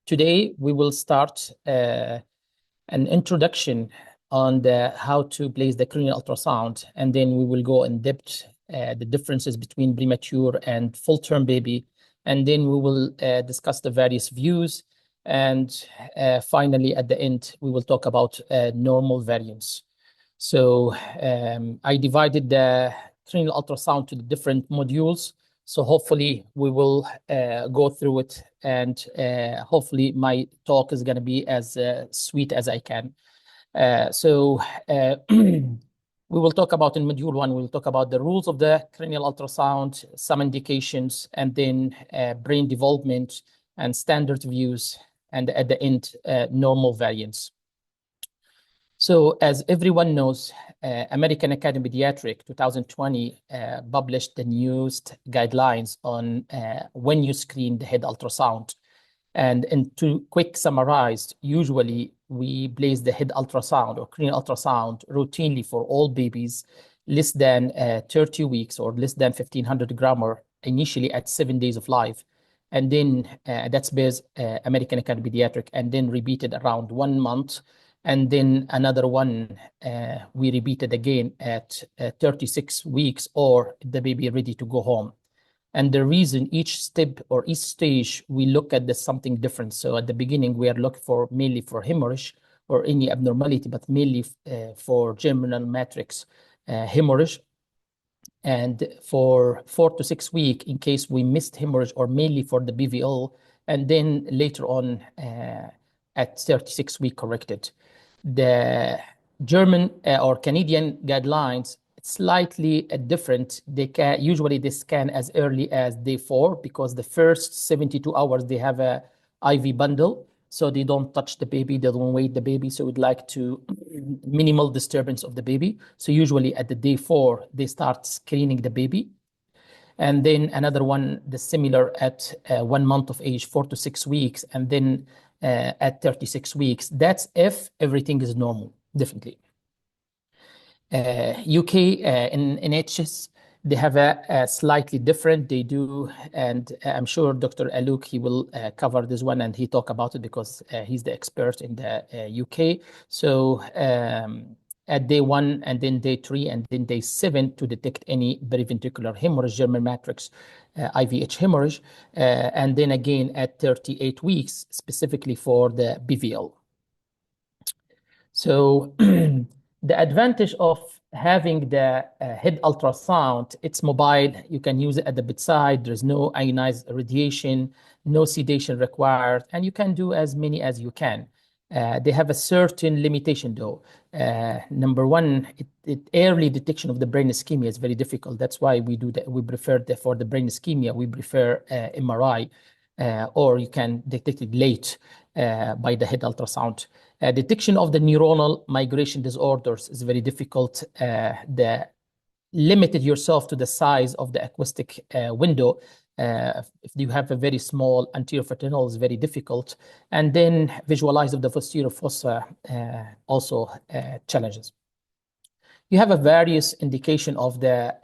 today we will start an introduction on how to place the cranial ultrasound, and then we will go in depth the differences between premature and full-term baby, and then we will discuss the various views, and finally at the end we will talk about normal variants. So I divided the cranial ultrasound to the different modules. So hopefully we will go through it, and hopefully my talk is going to be as sweet as I can. We will talk about in module 1, we'll talk about the rules of the cranial ultrasound, some indications, and then brain development and standard views, and at the end, normal variants. So as everyone knows, American Academy of Pediatrics 2020 published the newest guidelines on when you screen the head ultrasound. And to quick summarize, usually we place the head ultrasound or cranial ultrasound routinely for all babies less than 30 weeks or less than 1,500 grammar initially at 7 days of life. And then that's based American Academy of Pediatrics, and then repeated around 1 month. And then another one, we repeated again at 36 weeks or the baby ready to go home. And the reason each step or each stage, we look at something different. So at the beginning, we are looking for mainly for hemorrhage or any abnormality, but mainly for germinal matrix hemorrhage. And for 4 to 6 weeks, in case we missed hemorrhage, or mainly for the BVL, and then later on at 36 weeks corrected. The German or Canadian guidelines, slightly different. They usually scan as early as day 4, because the first 72 hours they have a IV bundle, so they don't touch the baby, they don't weigh the baby, so we'd like to minimal disturbance of the baby. So usually at the day 4 they start screening the baby, and then another one the similar at 1 month of age, 4 to 6 weeks, and then at 36 weeks. That's if everything is normal, definitely. UK in NHS, they have a slightly different, they do, and I'm sure Dr. Aluk, he will cover this one, and he talk about it because he's the expert in the UK. So at day 1 and then day 3 and then day 7 to detect any periventricular hemorrhage, German matrix, IVH hemorrhage, and then again at 38 weeks, specifically for the BVL. So the advantage of having the head ultrasound, it's mobile. You can use it at the bedside. There's no ionized radiation, no sedation required, and you can do as many as you can. They have a certain limitation though. Number one, early detection of the brain ischemia is very difficult. That's why we do that. We prefer for the brain ischemia, we prefer MRI, or you can detect it late by the head ultrasound. Detection of the neuronal migration disorders is very difficult. Limited yourself to the size of the acoustic window. If you have a very small anterior fontanel, is very difficult. And then visualize of the posterior fossa, also challenges. You have a various indication of the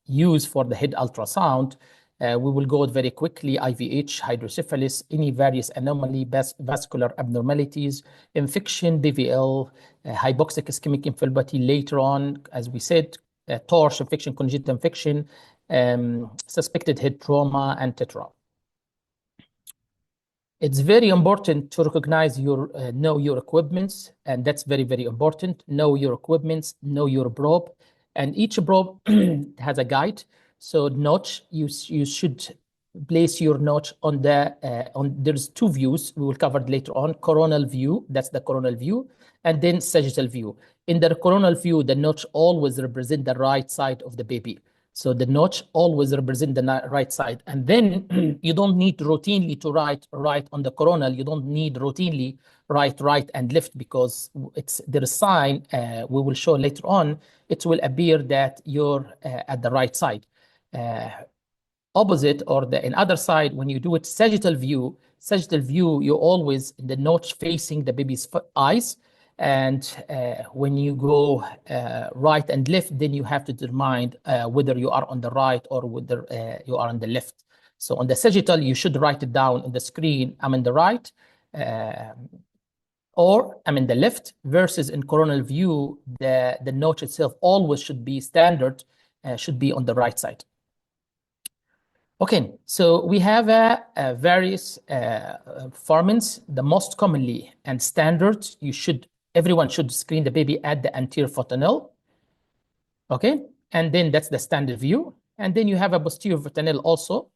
use for the head ultrasound. We will go very quickly: IVH, hydrocephalus, any various anomaly, vascular abnormalities, infection, BVL, hypoxic ischemic encephalopathy later on, as we said, torch infection, congenital infection, suspected head trauma, and tetra. It's very important to recognize know your equipments, and that's very, very important. Know your equipments, know your probe, and each probe has a guide. So notch, you should place your notch on there's 2 views we will cover later on: coronal view, that's the coronal view, and then sagittal view. In the coronal view, the notch always represent the right side of the baby. So the notch always represent the right side. And then you don't need routinely to write right on the coronal. You don't need routinely write right and left, because there is sign we will show later on. It will appear that you're at the right side. Opposite, or in other side, when you do it sagittal view, you always the notch facing the baby's eyes. And when you go right and left, then you have to determine whether you are on the right or whether you are on the left. So on the sagittal, you should write it down on the screen. I'm in the right, or I'm in the left, versus in coronal view, the notch itself always should be standard, should be on the right side. Okay, so we have various formants. The most commonly and standard, everyone should screen the baby at the anterior fontanel. Okay, and then that's the standard view. And then you have a posterior fontanel also,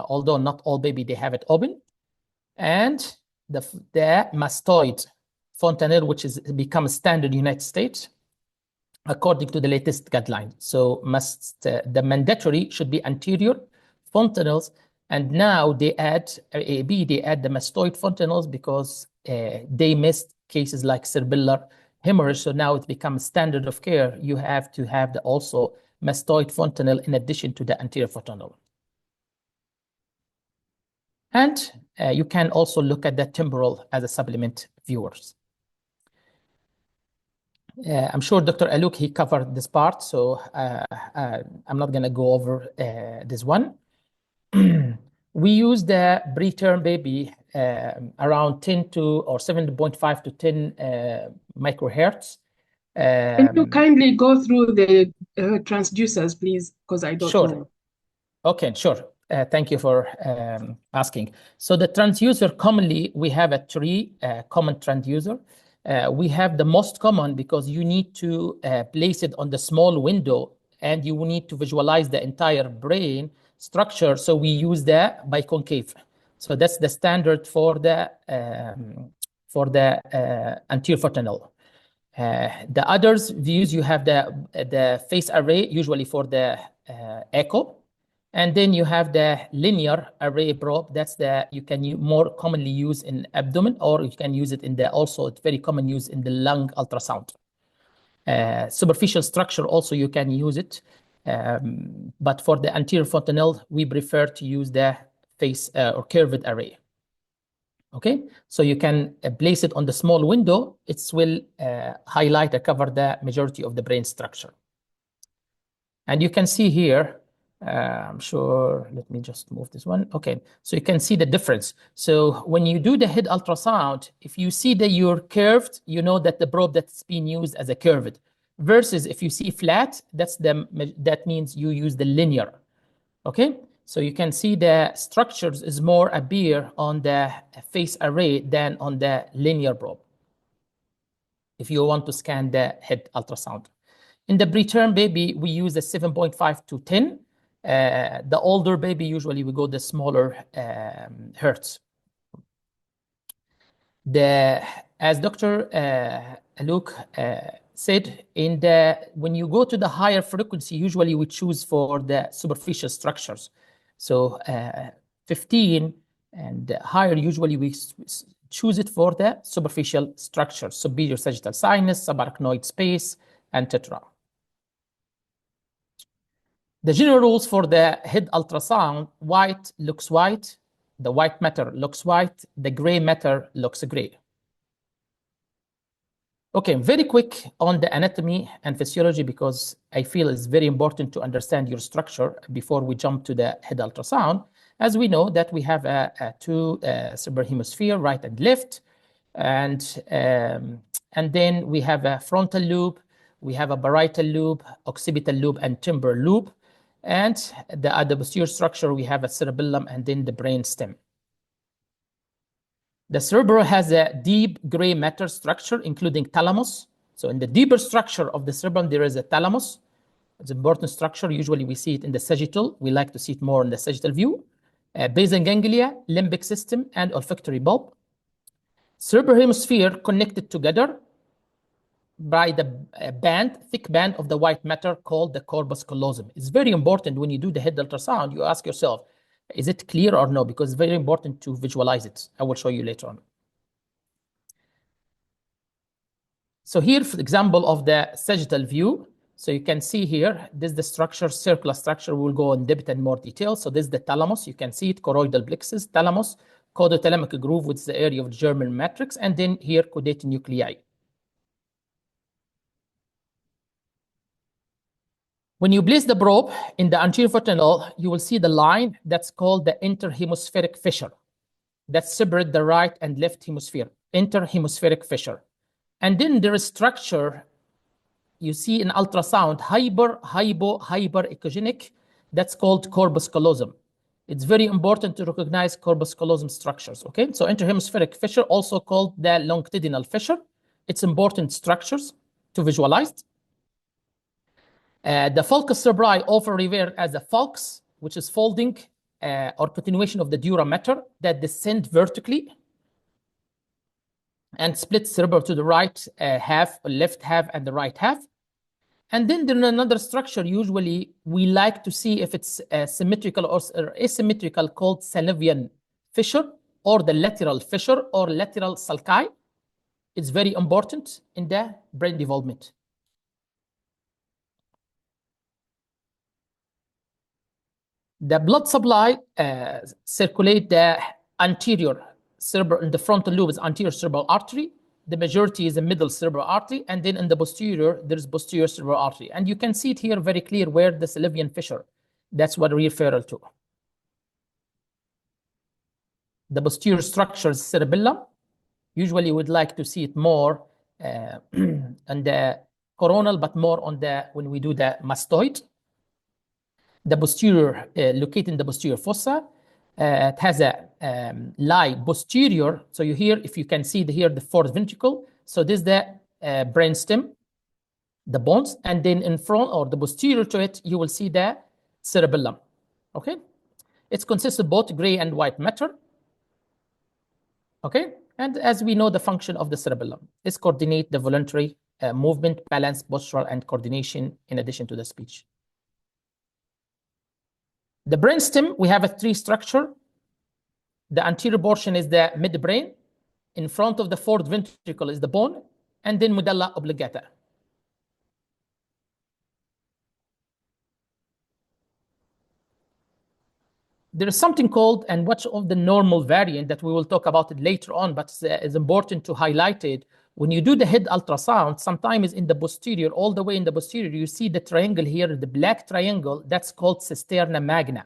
although not all baby, they have it open. And the mastoid fontanel, which is become standard in the United States, according to the latest guideline. So the mandatory should be anterior fontanels, and now they add they add the mastoid fontanels because they missed cases like cerebellar hemorrhage. So now it becomes standard of care. You have to have the also mastoid fontanel in addition to the anterior fontanel. And you can also look at the temporal as a supplement viewers. I'm sure Dr. Aluk, he covered this part, so I'm not going to go over this one. We use the preterm baby around 10 to or 7.5 to 10 microhertz. Can you kindly go through the transducers, please? Because I don't know. Okay, sure. Thank you for asking. So the transducer, commonly, we have three common transducer. We have the most common because you need to place it on the small window and you need to visualize the entire brain structure. So we use the biconcave. So that's the standard for the anterior fontanel. The others views, you have the phase array, usually for the echo. And then you have the linear array probe. That's you can more commonly use in abdomen, or you can use it in also it's very common use in the lung ultrasound. Superficial structure also you can use it. But for the anterior fontanel, we prefer to use the phase or curved array. Okay, so you can place it on the small window. It will highlight or cover the majority of the brain structure. And you can see here, I'm sure, let me just move this one. Okay, so you can see the difference. So when you do the head ultrasound, if you see that you're curved, you know that the probe that's being used as a curved. Versus if you see flat, that means you use the linear. Okay, so you can see the structures is more appear on the phase array than on the linear probe, if you want to scan the head ultrasound. In the preterm baby, we use a 7.5 to 10. The older baby, usually we go the smaller hertz. As Dr. Aluk said, when you go to the higher frequency, usually we choose for the superficial structures. So 15 and higher, usually we choose it for the superficial structures, superior sagittal sinus, subarachnoid space, and etc. The general rules for the head ultrasound: white looks white, the white matter looks white, the gray matter looks gray. Okay, very quick on the anatomy and physiology, because I feel it's very important to understand your structure before we jump to the head ultrasound. As we know that we have two cerebral hemisphere, right and left, and then we have a frontal lobe, we have a parietal lobe, occipital lobe, and temporal lobe. And the other posterior structure, we have a cerebellum and then the brain stem. The cerebrum has a deep gray matter structure, including thalamus. So in the deeper structure of the cerebrum, there is a thalamus. It's an important structure. Usually we see it in the sagittal. We like to see it more in the sagittal view. Basal ganglia, limbic system, and olfactory bulb. Cerebral hemisphere connected together by the thick band of the white matter called the corpus callosum. It's very important when you do the head ultrasound, you ask yourself, is it clear or no? Because it's very important to visualize it. I will show you later on. So here, for example, of the sagittal view. So you can see here, this is the structure, circular structure. We'll go in depth and more detail. So this is the thalamus. You can see it, choroidal plexus, thalamus, caudothalamic groove, which is the area of the germinal matrix, and then here, caudate nuclei. When you place the probe in the anterior fontanel, you will see the line that's called the interhemispheric fissure that separates the right and left hemisphere, interhemispheric fissure. And then there is structure you see in ultrasound, hyper-echogenic, that's called corpus callosum. It's very important to recognize corpus callosum structures, okay? So interhemispheric fissure, also called the longitudinal fissure. It's important structures to visualize. The fulcus cerebri, often referred as a fulcus, which is folding or continuation of the dura mater that descend vertically and split cerebral to the right half, left half, and the right half. And then there's another structure, usually we like to see if it's symmetrical or asymmetrical, called synovial fissure or the lateral fissure or lateral sulci. It's very important in the brain development. The blood supply circulate the anterior cerebral, in the frontal lobe is anterior cerebral artery. The majority is the middle cerebral artery, and then in the posterior, there's posterior cerebral artery. And you can see it here very clear where the synovial fissure, that's what we refer to. The posterior structure is cerebellum. Usually we'd like to see it more on the coronal, but more on the, when we do the mastoid. The posterior, located in the posterior fossa, it has a lie posterior. So you here, if you can see here, the fourth ventricle. So this is the brain stem, the bones, and then in front or the posterior to it, you will see the cerebellum. Okay, it consists of both gray and white matter. Okay, and as we know, the function of the cerebellum is coordinate the voluntary movement, balance, postural, and coordination in addition to the speech. The brainstem, we have a tree structure. The anterior portion is the midbrain. In front of the fourth ventricle is the bone, and then medulla oblongata. There is something called, and what's of the normal variant that we will talk about it later on, but it's important to highlight it. When you do the head ultrasound, sometimes in the posterior, all the way in the posterior, you see the triangle here, the black triangle, that's called cisterna magna.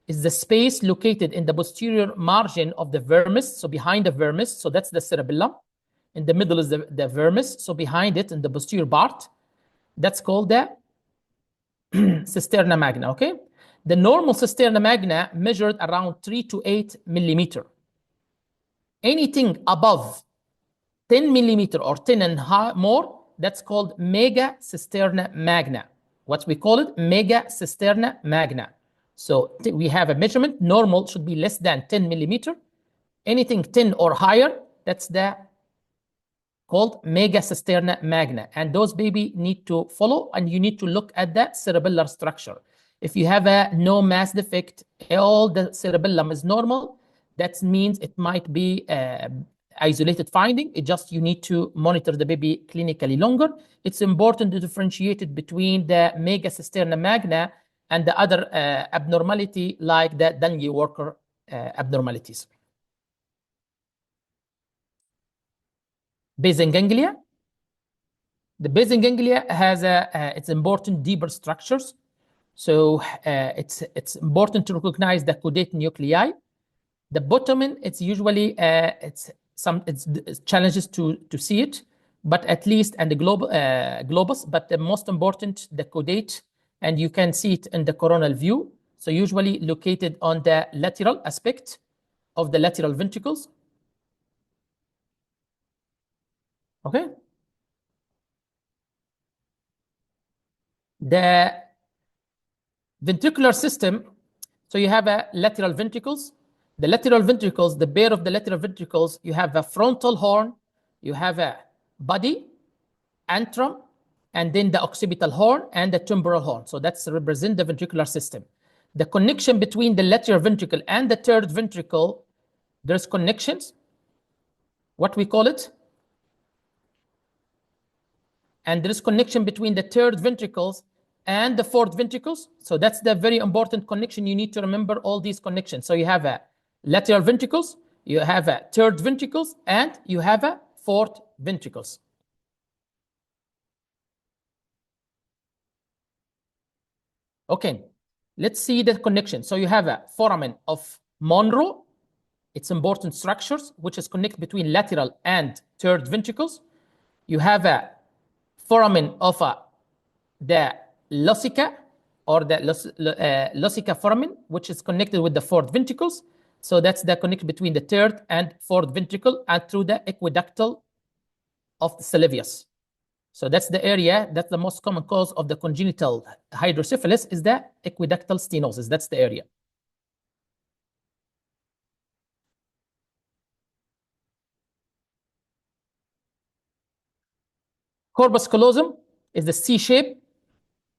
It's the space located in the posterior margin of the vermis, so behind the vermis, so that's the cerebellum. In the middle is the vermis, so behind it in the posterior part, that's called the cisterna magna, okay? The normal cisterna magna measured around 3 to 8 millimeter. Anything above 10 millimeter or 10 and more, that's called mega cisterna magna. What we call it, mega cisterna magna. So we have a measurement, normal should be less than 10 millimeter. Anything 10 or higher, that's the called mega cisterna magna. And those baby need to follow, and you need to look at the cerebellar structure. If you have a no mass defect, all the cerebellum is normal, that means it might be isolated finding. It just, you need to monitor the baby clinically longer. It's important to differentiate it between the mega cisterna magna and the other abnormality like the Dangy-Walker abnormalities. Basal ganglia. The basal ganglia has its important deeper structures. So it's important to recognize the caudate nuclei. The bottom, it's usually it's challenges to see it, but at least, and the globus, but the most important, the caudate, and you can see it in the coronal view. So usually located on the lateral aspect of the lateral ventricles. Okay. The ventricular system, so you have a lateral ventricles. The lateral ventricles, the pair of the lateral ventricles, you have a frontal horn, you have a body, antrum, and then the occipital horn and the temporal horn. So that's represent the ventricular system. The connection between the lateral ventricle and the third ventricle, there's connections, what we call it. And there is connection between the third ventricles and the fourth ventricles. So that's the very important connection. You need to remember all these connections. So you have a lateral ventricles, you have a third ventricles, and you have a fourth ventricles. Okay, let's see the connection. So you have a foramen of Monro. It's important structures, which is connected between lateral and third ventricles. You have a foramen of the Losica, or the Losica foramen, which is connected with the fourth ventricles. So that's the connection between the third and fourth ventricle and through the aqueductal of the Sylvius. So that's the area, that's the most common cause of the congenital hydrocephalus is the aqueductal stenosis. That's the area. Corpus callosum is the C shape.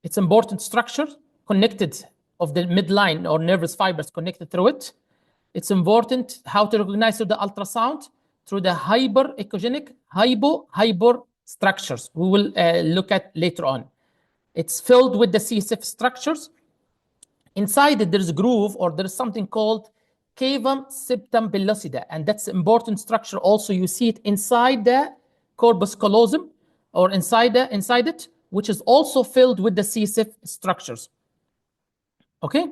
It's important structure connected of the midline or nervous fibers connected through it. It's important how to recognize through the ultrasound through the hyper-echogenic hyper structures we will look at later on. It's filled with the CSF structures. Inside it, there's a groove, or there's something called cavum septum pellucida, and that's an important structure. Also, you see it inside the corpus callosum, or inside it, which is also filled with the CSF structures. Okay.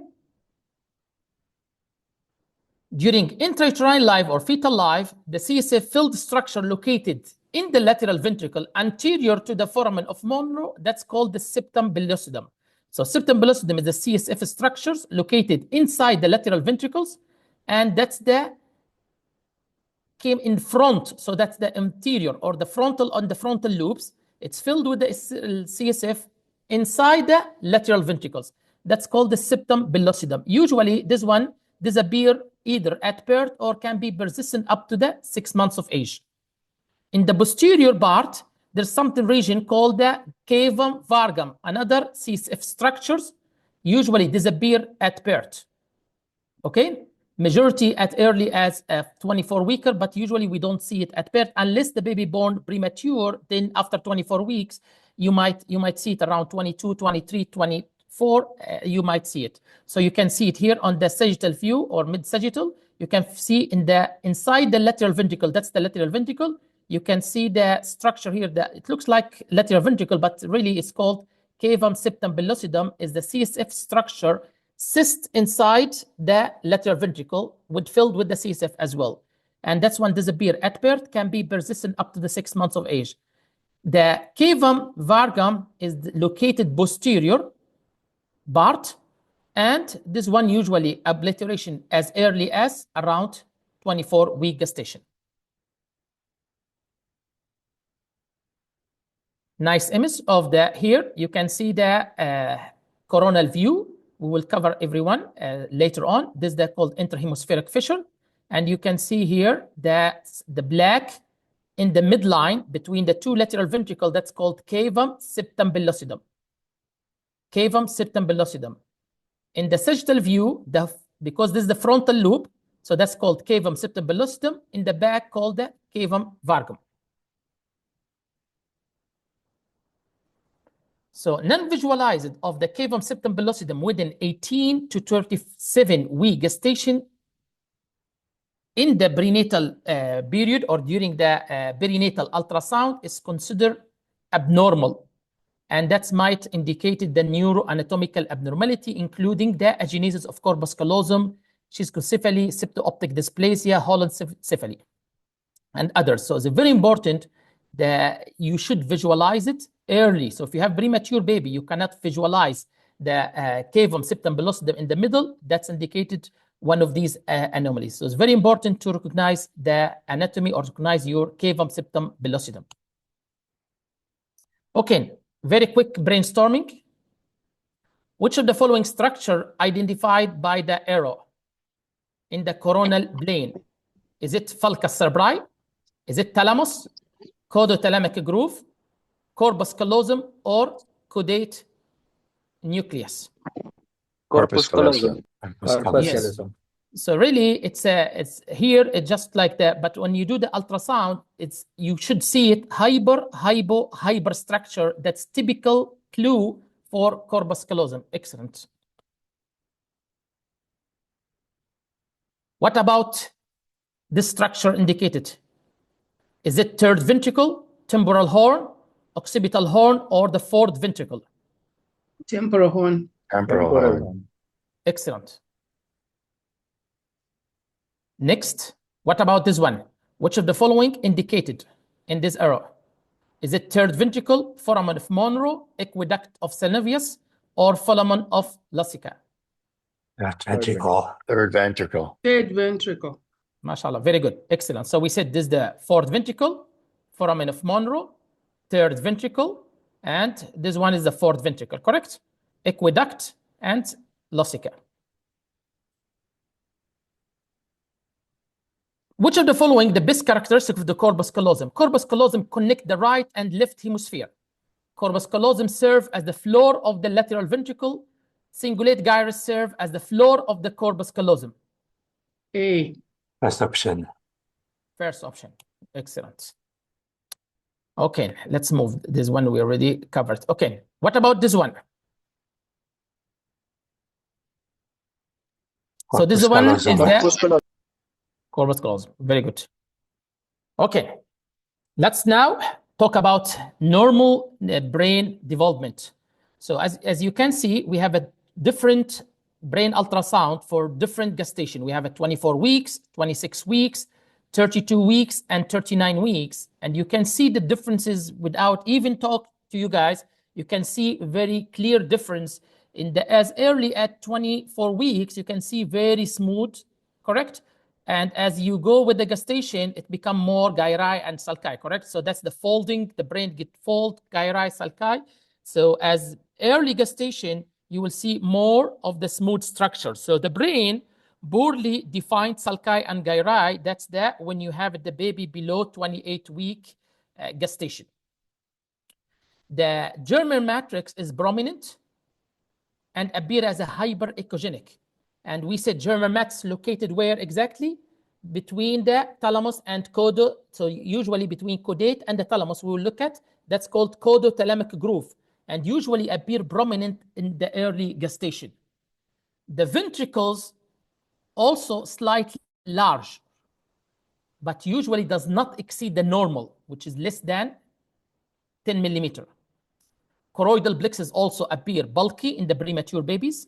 During intrauterine life or fetal life, the CSF filled structure located in the lateral ventricle anterior to the foramen of Monro, that's called the septum pellucidum. So septum pellucidum is the CSF structures located inside the lateral ventricles, and that's the came in front. So that's the anterior or the frontal on the frontal lobes. It's filled with the CSF inside the lateral ventricles. That's called the septum pellucidum. Usually this one disappear either at birth or can be persistent up to the 6 months of age. In the posterior part, there's something region called the cavum vargum. Another CSF structures usually disappear at birth. Okay, majority at early as 24 weeks, but usually we don't see it at birth unless the baby born premature. Then after 24 weeks, you might see it around 22, 23, 24. You might see it. So you can see it here on the sagittal view or mid-sagittal. You can see inside the lateral ventricle. That's the lateral ventricle. You can see the structure here. That it looks like lateral ventricle, but really it's called cavum septum pellucidum. Is the CSF structure cyst inside the lateral ventricle filled with the CSF as well. And that's one disappear at birth, can be persistent up to the 6 months of age. The cavum vargum is located posterior part, and this one usually obliteration as early as around 24-week gestation. Nice image of the here. You can see the coronal view. We will cover everyone later on. This is called interhemispheric fissure. And you can see here that the black in the midline between the two lateral ventricles, that's called cavum septum pellucidum. Cavum septum pellucidum. In the sagittal view, because this is the frontal lobe, so that's called cavum septum pellucidum. In the back, called the cavum vargum. So non-visualized of the cavum septum pellucidum within 18 to 37-week gestation in the prenatal period or during the perinatal ultrasound is considered abnormal. And that might indicate the neuroanatomical abnormality, including the agenesis of corpus callosum, schistocephaly, septo-optic dysplasia, hollencephaly, and others. So it's very important that you should visualize it early. So if you have premature baby, you cannot visualize the cavum septum pellucidum in the middle. That's indicated one of these anomalies. So it's very important to recognize the anatomy or recognize your cavum septum pellucidum. Okay, very quick brainstorming. Which of the following structure identified by the arrow in the coronal plane? Is it sulcus cerebri? Is it thalamus, caudothalamic groove, corpus callosum, or caudate nucleus? Corpus callosum. Yes. So really, it's here. It's just like that. But when you do the ultrasound, you should see it hyper structure. That's typical clue for corpus callosum. Excellent. What about this structure indicated? Is it third ventricle, temporal horn, occipital horn, or the fourth ventricle? Temporal horn. Temporal. Excellent. Next, what about this one? Which of the following indicated in this arrow? Is it third ventricle, foramen of Monro, aqueduct of Synovius, or foramen of Lassica? Ventricle. Third ventricle. Third ventricle. MashaAllah, very good. Excellent. So we said this is the fourth ventricle, foramen of Monro, third ventricle, and this one is the fourth ventricle, correct? Aqueduct and Lassica. Which of the following the best characteristic of the corpus callosum? Corpus callosum connect the right and left hemisphere. Corpus callosum serve as the floor of the lateral ventricle. Cingulate gyrus serve as the floor of the corpus callosum. A. First option. First option. Excellent. Okay, let's move. This one we already covered. Okay, what about this one? So this one is the corpus callosum. Very good. Okay, let's now talk about normal brain development. So as you can see, we have a different brain ultrasound for different gestation. We have a 24 weeks, 26 weeks, 32 weeks, and 39 weeks. And you can see the differences without even talk to you guys. You can see very clear difference in the as early at 24 weeks. You can see very smooth, correct? And as you go with the gestation, it become more gyri and sulci, correct? So that's the folding. The brain get fold, gyri, sulci. So as early gestation, you will see more of the smooth structure. So the brain poorly defined sulci and gyri, that's that when you have the baby below 28-week gestation. The German matrix is prominent and appear as a hyper-echogenic. And we said German matrix located where exactly? Between the thalamus and codo. So usually between caudate and the thalamus we will look at. That's called codothalamic groove and usually appear prominent in the early gestation. The ventricles also slightly large, but usually does not exceed the normal, which is less than 10 millimeter. Choroidal plexus also appear bulky in the premature babies,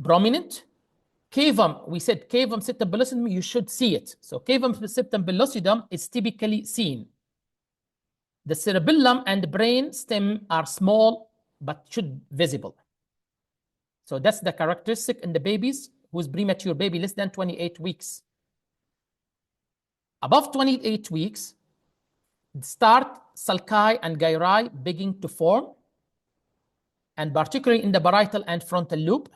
prominent. Cavum, we said cavum septum pellucidum, you should see it. So cavum septum pellucidum is typically seen. The cerebellum and the brain stem are small, but should visible. So that's the characteristic in the babies whose premature baby less than 28 weeks. Above 28 weeks, start sulci and gyri beginning to form, and particularly in the parietal and frontal lobe.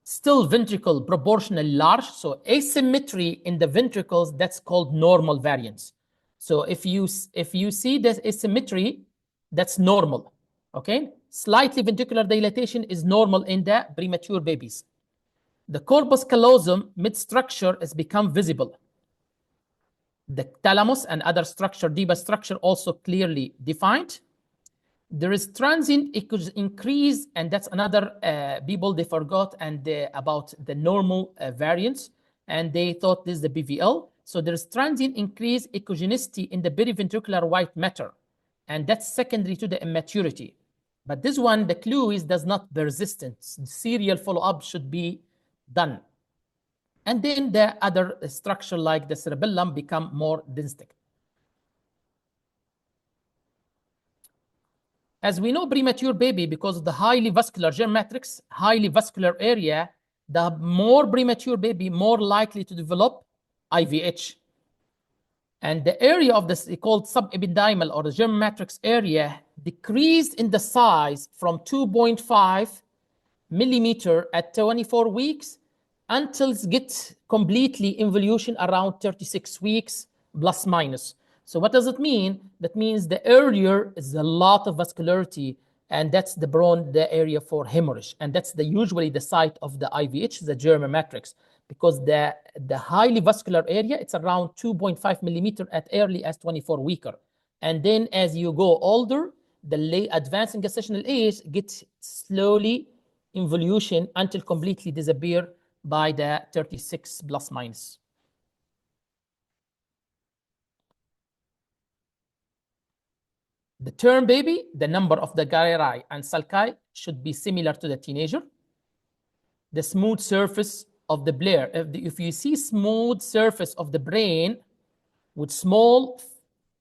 Still ventricle proportionally large, so asymmetry in the ventricles, that's called normal variance. So if you see this asymmetry, that's normal, okay? Slightly ventricular dilatation is normal in the premature babies. The corpus callosum mid-structure has become visible. The thalamus and other structure, deeper structure, also clearly defined. There is transient increase, and that's another people they forgot and about the normal variance, and they thought this is the BVL. So there is transient increase echogenicity in the periventricular white matter, and that's secondary to the immaturity. But this one, the clue is does not persistent. Serial follow-up should be done. And then the other structure like the cerebellum become more density. As we know, premature baby, because of the highly vascular germ matrix, highly vascular area, the more premature baby, more likely to develop IVH. And the area of this called subepididymal or the germ matrix area decreased in the size from 2.5 millimeter at 24 weeks until it gets completely involution around 36 weeks plus minus. So what does it mean? That means the earlier is a lot of vascularity, and that's the prone the area for hemorrhage, and that's usually the site of the IVH, the German matrix, because the highly vascular area, it's around 2.5 millimeter at early as 24 weeker, and then as you go older, the late advancing gestational age gets slowly involution until completely disappear by the 36 plus minus. The term baby, the number of the gyri and sulci should be similar to the teenager. The smooth surface of the brain, if you see smooth surface of the brain with small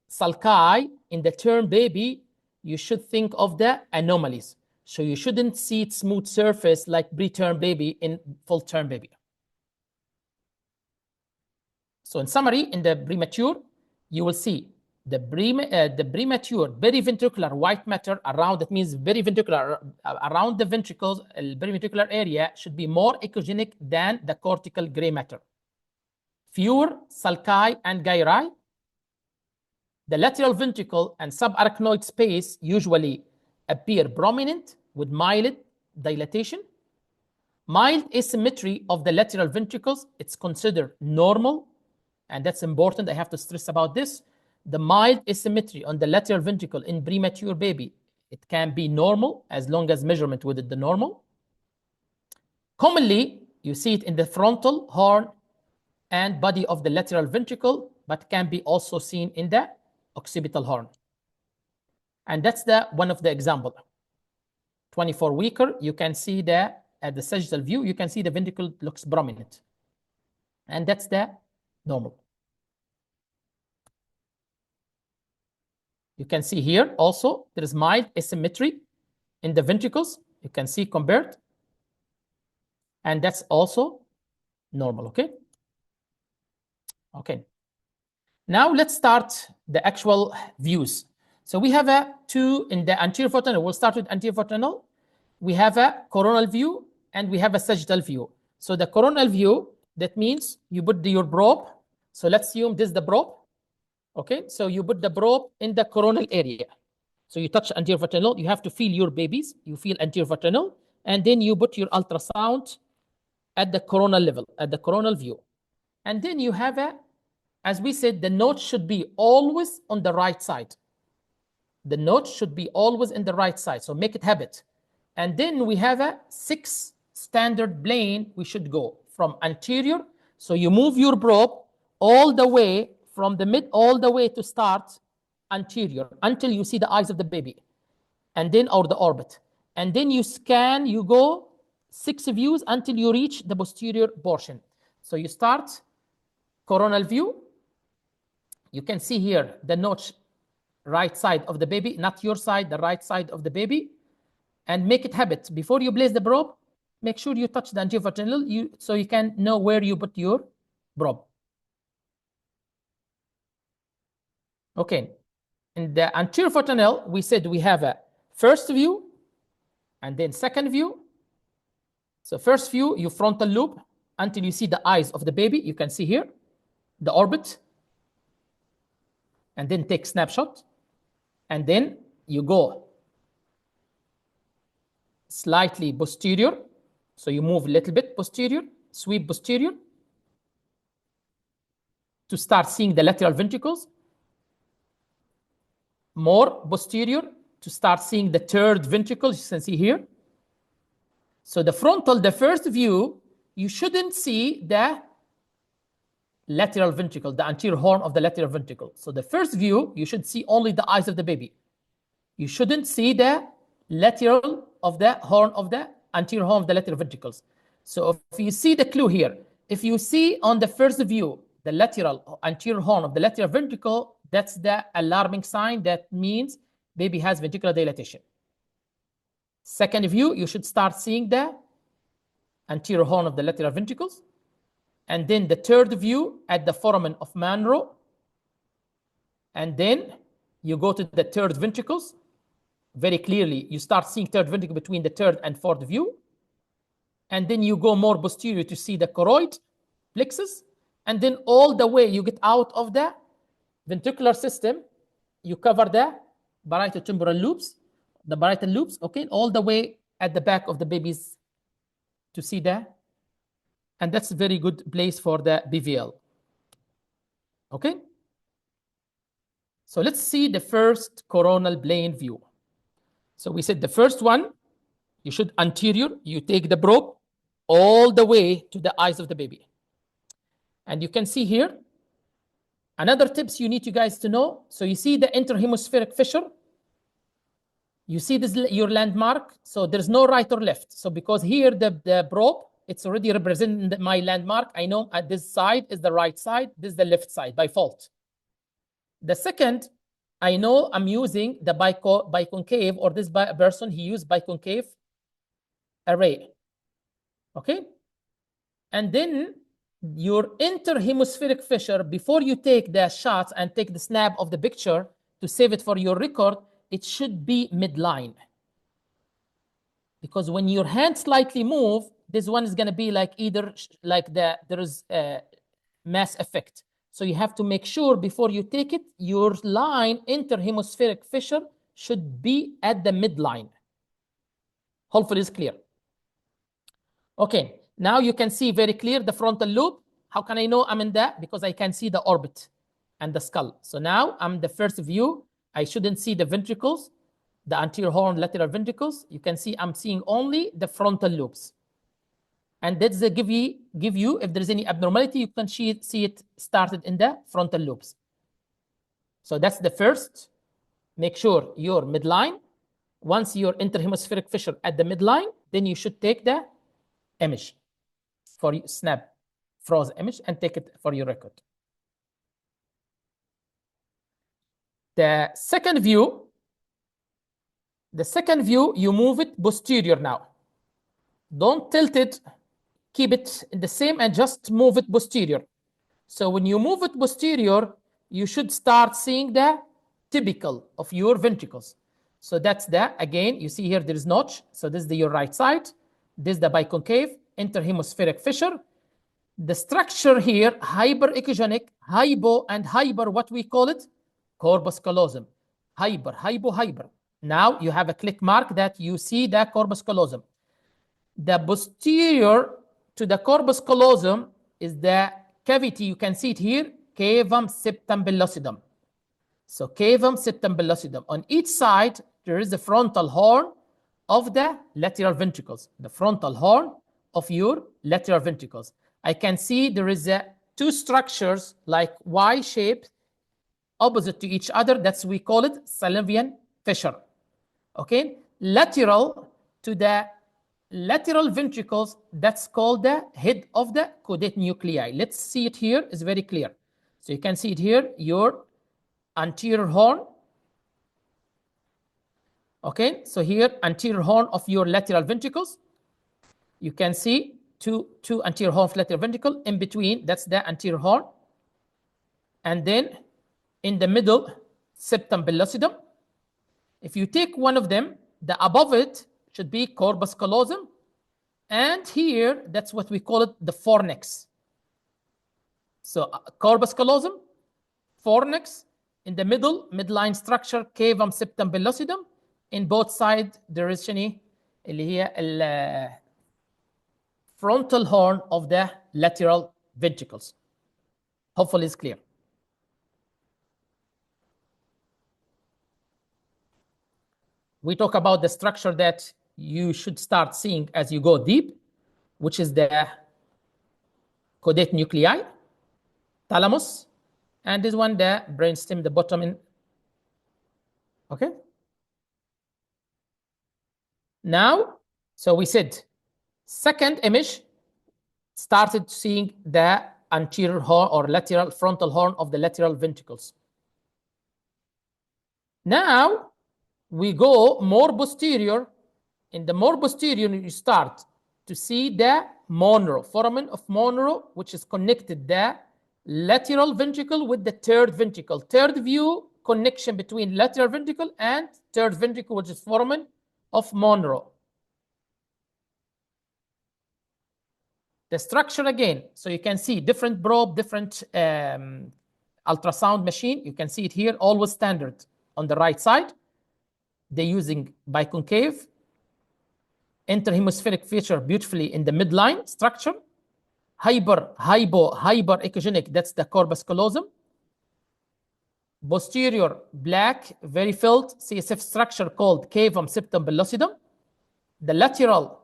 sulci in the term baby, you should think of the anomalies. So you shouldn't see it smooth surface like preterm baby in full term baby. So in summary, in the premature, you will see the premature periventricular white matter around, that means periventricular, around the ventricles, periventricular area should be more echogenic than the cortical gray matter. Fewer sulci and gyri. The lateral ventricle and subarachnoid space usually appear prominent with mild dilatation. Mild asymmetry of the lateral ventricles, it's considered normal, and that's important. I have to stress about this. The mild asymmetry on the lateral ventricle in premature baby, it can be normal as long as measurement within the normal. Commonly, you see it in the frontal horn and body of the lateral ventricle, but can be also seen in the occipital horn. And that's one of the example. 24 weeker, you can see at the sagittal view, you can see the ventricle looks prominent. And that's the normal. You can see here also, there is mild asymmetry in the ventricles. You can see compared. And that's also normal, okay? Okay. Now let's start the actual views. So we have two in the anterior fontanel. We'll start with anterior fontanel. We have a coronal view and we have a sagittal view. So the coronal view, that means you put your probe. So let's assume this is the probe. Okay, so you put the probe in the coronal area. So you touch anterior fontanel, you have to feel your babies, you feel anterior fontanel, and then you put your ultrasound at the coronal level, at the coronal view. And then you have as we said, the notch should be always on the right side. The notch should be always in the right side, so make it habit. And then we have a 6 standard plane we should go from anterior. So you move your probe all the way from the mid all the way to start anterior until you see the eyes of the baby, and then or the orbit. And then you scan, you go 6 views until you reach the posterior portion. So you start coronal view. You can see here the notch right side of the baby, not your side, the right side of the baby. And make it habit. Before you place the probe, make sure you touch the anterior fontanel so you can know where you put your probe. Okay, in the anterior fontanel, we said we have a first view and then second view. So first view, you frontal loop until you see the eyes of the baby. You can see here the orbit, and then take snapshot, and then you go slightly posterior. So you move a little bit posterior, sweep posterior to start seeing the lateral ventricles. More posterior to start seeing the third ventricle, you can see here. So the frontal, the first view, you shouldn't see the lateral ventricle, the anterior horn of the lateral ventricle. So the first view, you should see only the eyes of the baby. You shouldn't see the lateral of the horn of the anterior horn of the lateral ventricles. So if you see the clue here, if you see on the first view, the lateral anterior horn of the lateral ventricle, that's the alarming sign. That means baby has ventricular dilatation. Second view, you should start seeing the anterior horn of the lateral ventricles. And then the third view at the foramen of Monro. And then you go to the third ventricles. Very clearly, you start seeing third ventricle between the third and fourth view. And then you go more posterior to see the choroid plexus. And then all the way you get out of the ventricular system, you cover the parieto-temporal loops, the parietal loops, okay, all the way at the back of the babies to see that. And that's a very good place for the BVL. Okay? So let's see the first coronal plane view. So we said the first one, you should anterior, you take the probe all the way to the eyes of the baby. And you can see here, another tips you need you guys to know. So you see the interhemispheric fissure You see this, your landmark? So there's no right or left. So because here the probe, it's already representing my landmark. I know at this side is the right side, this is the left side by fault. The second, I know I'm using the biconcave, or this person, he used biconcave array. Okay? And then your interhemispheric fissure, before you take the shots and take the snap of the picture to save it for your record, it should be midline. Because when your hand slightly move, this one is going to be like either like there is a mass effect. So you have to make sure before you take it, your line interhemispheric fissure should be at the midline. Hopefully it's clear. Okay, now you can see very clear the frontal lobe. How can I know I'm in that? Because I can see the orbit and the skull. So now I'm the first view. I shouldn't see the ventricles, the anterior horn, lateral ventricles. You can see I'm seeing only the frontal lobes. And that's the give you, if there's any abnormality, you can see it started in the frontal lobes. So that's the first. Make sure your midline. Once your interhemispheric fissure at the midline, then you should take the image for snap, froze image, and take it for your record. The second view, you move it posterior now. Don't tilt it, keep it the same and just move it posterior. So when you move it posterior, you should start seeing the typical of your ventricles. So that's that. Again, you see here there is notch. So this is your right side. This is the biconcave, interhemispheric fissure. The structure here, hyperechogenic, hypo and hyper, what we call it? Corpus callosum. Hyper. Now you have a click mark that you see the corpus callosum. The posterior to the corpus callosum is the cavity. You can see it here, cavum septum pellucidum. So cavum septum pellucidum. On each side, there is the frontal horn of the lateral ventricles. The frontal horn of your lateral ventricles. I can see there is two structures like Y shape opposite to each other. That's we call it synovial fissure. Okay, lateral to the lateral ventricles, that's called the head of the caudate nuclei. Let's see it here. It's very clear. So you can see it here, your anterior horn. Okay, so here anterior horn of your lateral ventricles. You can see two anterior horn of lateral ventricle. In between, that's the anterior horn. And then in the middle, septum pellucidum. If you take one of them, the above it should be corpus callosum. And here, that's what we call it, the fornix. So corpus callosum, fornix. In the middle, midline structure, cavum septum pellucidum. In both sides, there is frontal horn of the lateral ventricles. Hopefully it's clear. We talk about the structure that you should start seeing as you go deep, which is the caudate nuclei, thalamus, and this one, the brainstem, the bottom in. Okay. Now, so we said, second image started seeing the anterior horn or lateral frontal horn of the lateral ventricles. Now, we go more posterior. In the more posterior, you start to see the Monro, foramen of Monro, which is connected the lateral ventricle with the third ventricle. Third view, connection between lateral ventricle and third ventricle, which is foramen of Monro. The structure again, so you can see different probe, different ultrasound machine. You can see it here, always standard on the right side. They're using biconcave, interhemispheric feature beautifully in the midline structure. Hyperechogenic, that's the corpus callosum. Posterior, black, very filled CSF structure called cavum septum pellucidum. The lateral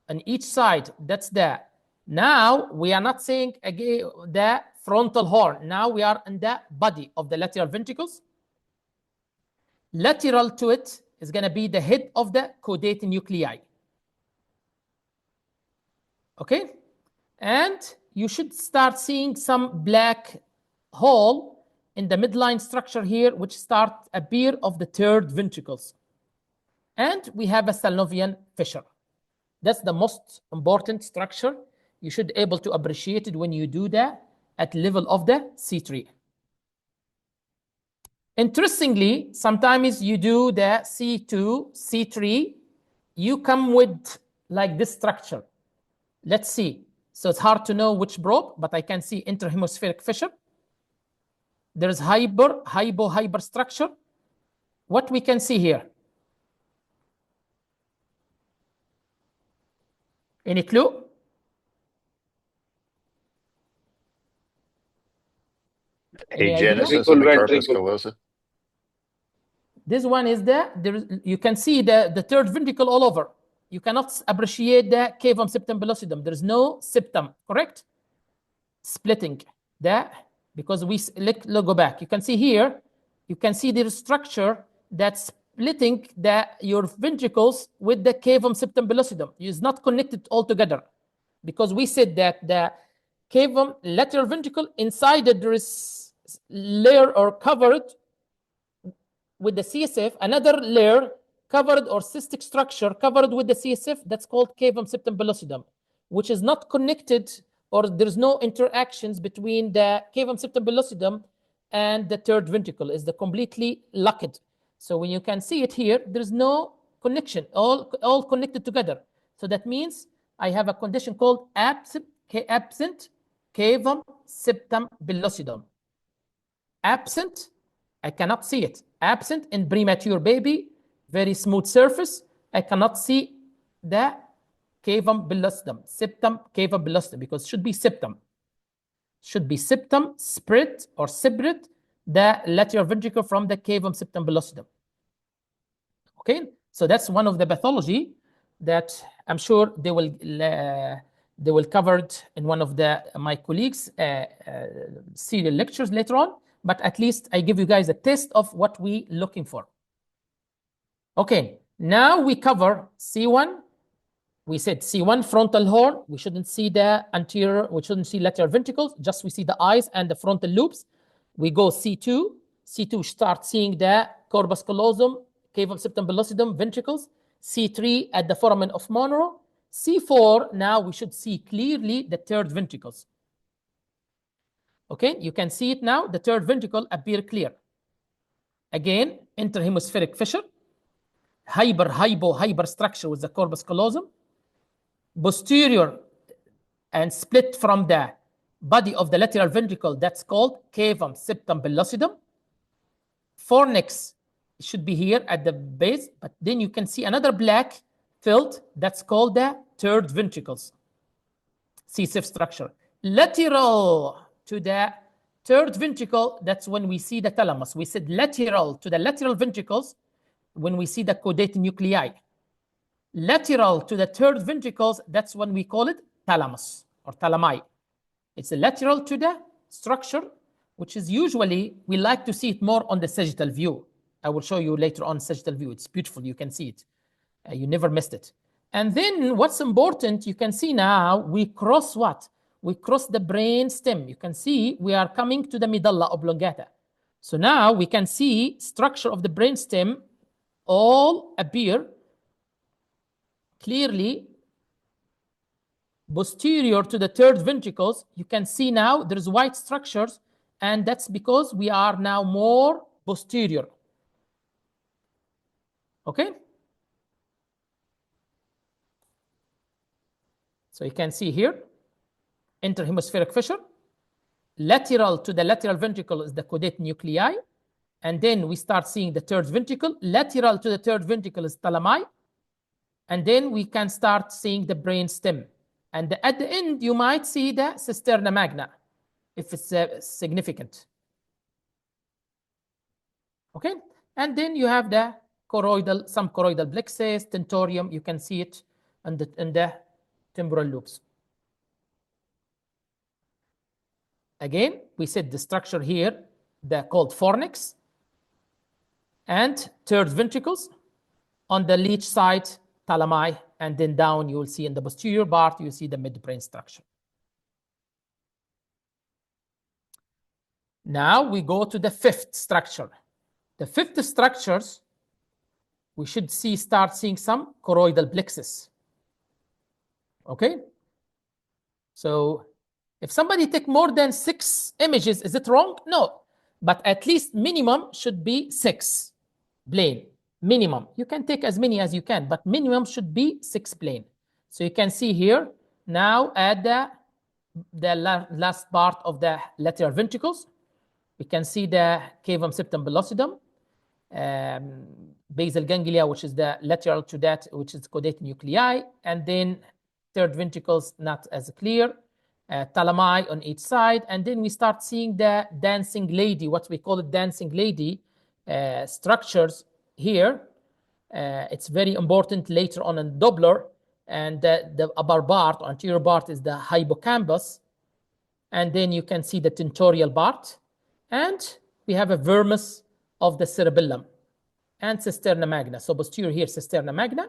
on each side, that's the. Now we are not saying again the frontal horn. Now we are in the body of the lateral ventricles. Lateral to it is going to be the head of the caudate nuclei. Okay? And you should start seeing some black hole in the midline structure here, which start appear of the third ventricles. And we have a synovial fissure. That's the most important structure. You should be able to appreciate it when you do that at level of the C3. Interestingly, sometimes you do the C2, C3, you come with like this structure. Let's see. So it's hard to know which probe, but I can see interhemispheric fissure. There's hyper structure. What we can see here? Any clue? Agenesis of the corpus callosum. This one is you can see the third ventricle all over. You cannot appreciate the cavum septum pellucidum. There's no septum, correct? Splitting that because let's go back. You can see here, you can see the structure that's splitting your ventricles with the cavum septum pellucidum. It's not connected all together because we said that the cavum lateral ventricle inside it there is layer or covered with the CSF, another layer covered or cystic structure covered with the CSF that's called cavum septum pellucidum, which is not connected or there's no interactions between the cavum septum pellucidum and the third ventricle. Is the completely locked. So when you can see it here, there's no connection, all connected together. So that means I have a condition called absent cavum septum pellucidum. Absent, I cannot see it. Absent in premature baby, very smooth surface. I cannot see the cavum pellucidum, septum cavum pellucidum, because it should be septum. Should be septum spread or separate the lateral ventricle from the cavum septum pellucidum. Okay, so that's one of the pathology that I'm sure they will cover it in one of my colleagues' serial lectures later on. But at least I give you guys a taste of what we're looking for. Okay, now we cover C1. We said C1 frontal horn. We shouldn't see the anterior, we shouldn't see lateral ventricles, just we see the eyes and the frontal lobes. We go C2. C2 start seeing the corpus callosum, cavum septum pellucidum, ventricles. C3 at the foramen of Monro. C4, now we should see clearly the third ventricles. Okay, you can see it now. The third ventricle appear clear. Again, interhemispheric fissure, hyper structure with the corpus callosum, posterior and split from the body of the lateral ventricle. That's called cavum septum pellucidum. Fornix should be here at the base, but then you can see another black filled. That's called the third ventricles. CSF structure. Lateral to the third ventricle, that's when we see the thalamus. We said lateral to the lateral ventricles when we see the caudate nuclei. Lateral to the third ventricles, that's when we call it thalamus or thalami. It's a lateral to the structure, which is usually, we like to see it more on the sagittal view. I will show you later on sagittal view. It's beautiful. You can see it. You never missed it. And then what's important, you can see now, we cross what? We cross the brain stem. You can see we are coming to the medulla oblongata. So now we can see structure of the brain stem all appear clearly posterior to the third ventricles. You can see now there's white structures, and that's because we are now more posterior. Okay? So you can see here, interhemispheric fissure. Lateral to the lateral ventricle is the caudate nuclei. And then we start seeing the third ventricle. Lateral to the third ventricle is thalami. And then we can start seeing the brain stem. And at the end, you might see the cisterna magna, if it's significant. Okay? And then you have the choroidal, some choroidal plexus, tentorium. You can see it in the temporal lobes. Again, we said the structure here, they're called fornix and third ventricles. On the leech side, thalami, and then down you will see in the posterior part, you see the midbrain structure. Now we go to the fifth structure. The fifth structures, we should start seeing some choroidal plexus. Okay? So if somebody take more than 6 images, is it wrong? No. But at least minimum should be 6 plane. Minimum. You can take as many as you can, but minimum should be 6 plane. So you can see here, now at the last part of the lateral ventricles, we can see the cavum septum pellucidum, basal ganglia, which is the lateral to that, which is caudate nuclei, and then third ventricles not as clear, thalami on each side, and then we start seeing the dancing lady, what we call it dancing lady structures here. It's very important later on in Doppler, and the upper part, anterior part is the hippocampus, and then you can see the tentorial part, and we have a vermis of the cerebellum and cisterna magna. So posterior here, cisterna magna,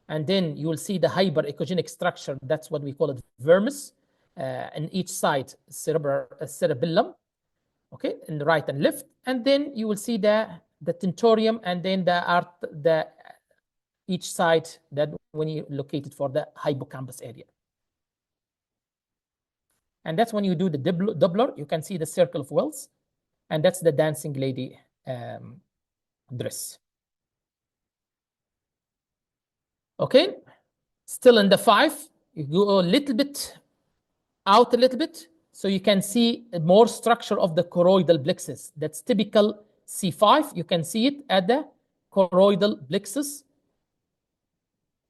and then you will see the hyperechogenic structure. That's what we call it, vermis, in each side, cerebellum, okay, in the right and left, and then you will see the tentorium, and then the each side that when you locate it for the hippocampus area. And that's when you do the Doppler, you can see the circle of Wells, and that's the dancing lady dress. Okay, still in the 5, you go a little bit out a little bit, so you can see more structure of the choroidal plexus. That's typical C5. You can see it at the choroidal plexus,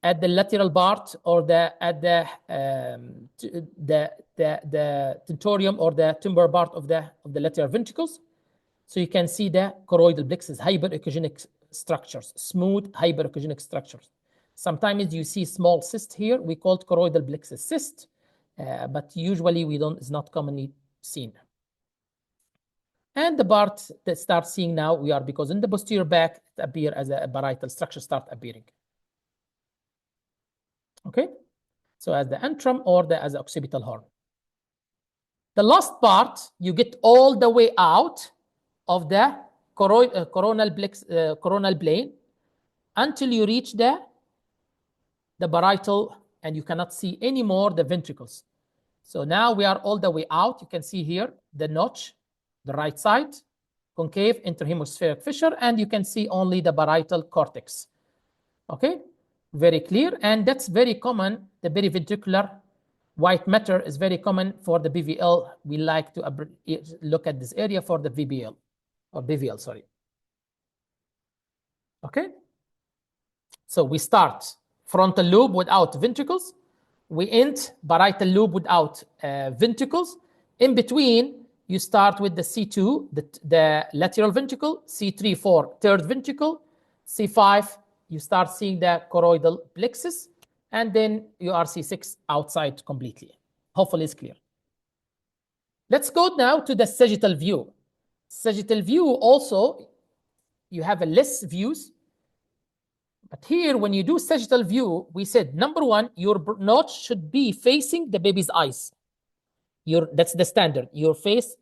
at the lateral part, or at the tentorium or the timber part of the lateral ventricles. So you can see the choroidal plexus, hyperechogenic structures, smooth hyperechogenic structures. Sometimes you see small cyst here. We call it choroidal plexus cyst, but usually we don't. It's not commonly seen. And the part that starts seeing now, we are, because in the posterior back it appear as a parietal structure start appearing. Okay, so as the antrum or as the occipital horn. The last part, you get all the way out of the coronal plane until you reach the parietal, and you cannot see anymore the ventricles. So now we are all the way out. You can see here the notch, the right side, concave interhemispheric fissure, and you can see only the parietal cortex. Okay, very clear, and that's very common. The periventricular white matter is very common for the BVL. We like to look at this area for the VBL, or BVL, sorry. Okay, so we start frontal lobe without ventricles. We end parietal lobe without ventricles. In between, you start with the C2, the lateral ventricle, C3, 4, third ventricle, C5, you start seeing the choroidal plexus, and then you are C6 outside completely. Hopefully it's clear. Let's go now to the sagittal view. Sagittal view also, you have a less views. But here, when you do sagittal view, we said, number 1, your notch should be facing the baby's eyes. That's the standard. Your face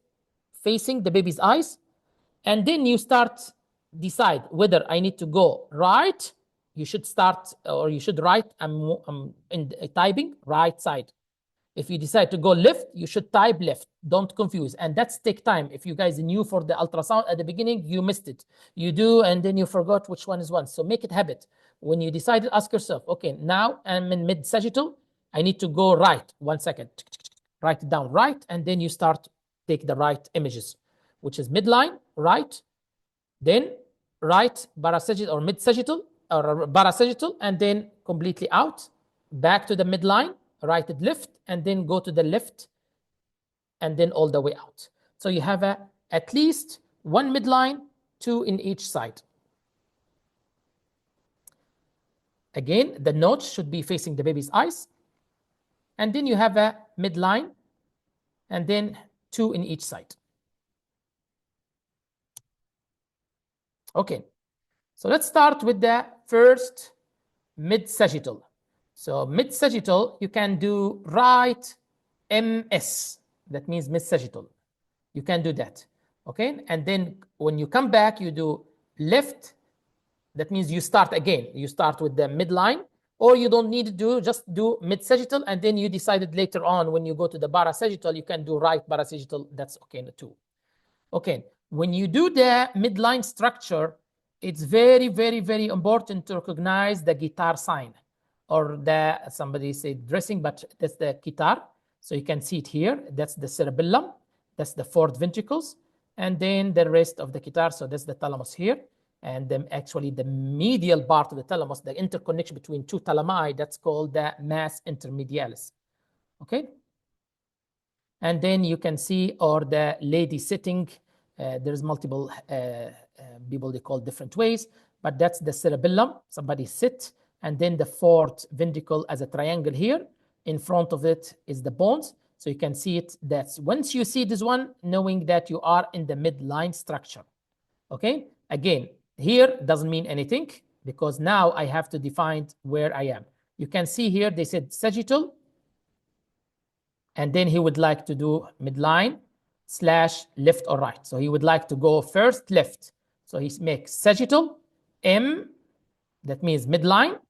facing the baby's eyes. And then you decide whether I need to go right. You should start, or you should write, I'm typing right side. If you decide to go left, you should type left. Don't confuse. And that's take time. If you guys knew for the ultrasound at the beginning, you missed it. You do, and then you forgot which one is one. So make it habit. When you decide, ask yourself, okay, now I'm in mid-sagittal. I need to go right. 1 second. Write it down right, and then you start take the right images, which is midline, right, then right parasagittal or mid-sagittal or parasagittal, and then completely out, back to the midline, write it left, and then go to the left, and then all the way out. So you have at least 1 midline, 2 in each side. Again, the notch should be facing the baby's eyes, and then you have a midline, and then 2 in each side. Okay, so let's start with the first mid-sagittal. So mid-sagittal, you can do right MS. That means mid-sagittal. You can do that, okay? And then when you come back, you do left. That means you start again. You start with the midline, or you don't need to do, just do mid-sagittal, and then you decided later on when you go to the parasagittal, you can do right parasagittal. That's okay too. Okay, when you do the midline structure, it's very, very, very important to recognize the guitar sign, or the, somebody said dressing, but that's the guitar. So you can see it here. That's the cerebellum. That's the fourth ventricles. And then the rest of the guitar. So that's the thalamus here. And then actually the medial part of the thalamus, the interconnection between two thalami, that's called the mas intermedialis. Okay. And then you can see, or the lady sitting, there's multiple people, they call different ways, but that's the cerebellum, somebody sit, and then the fourth ventricle as a triangle here. In front of it is the bones. So you can see it. That's once you see this one, knowing that you are in the midline structure. Okay, again, here doesn't mean anything because now I have to define where I am. You can see here they said sagittal, and then he would like to do midline / left or right. So he would like to go first left. So he makes sagittal M, that means midline,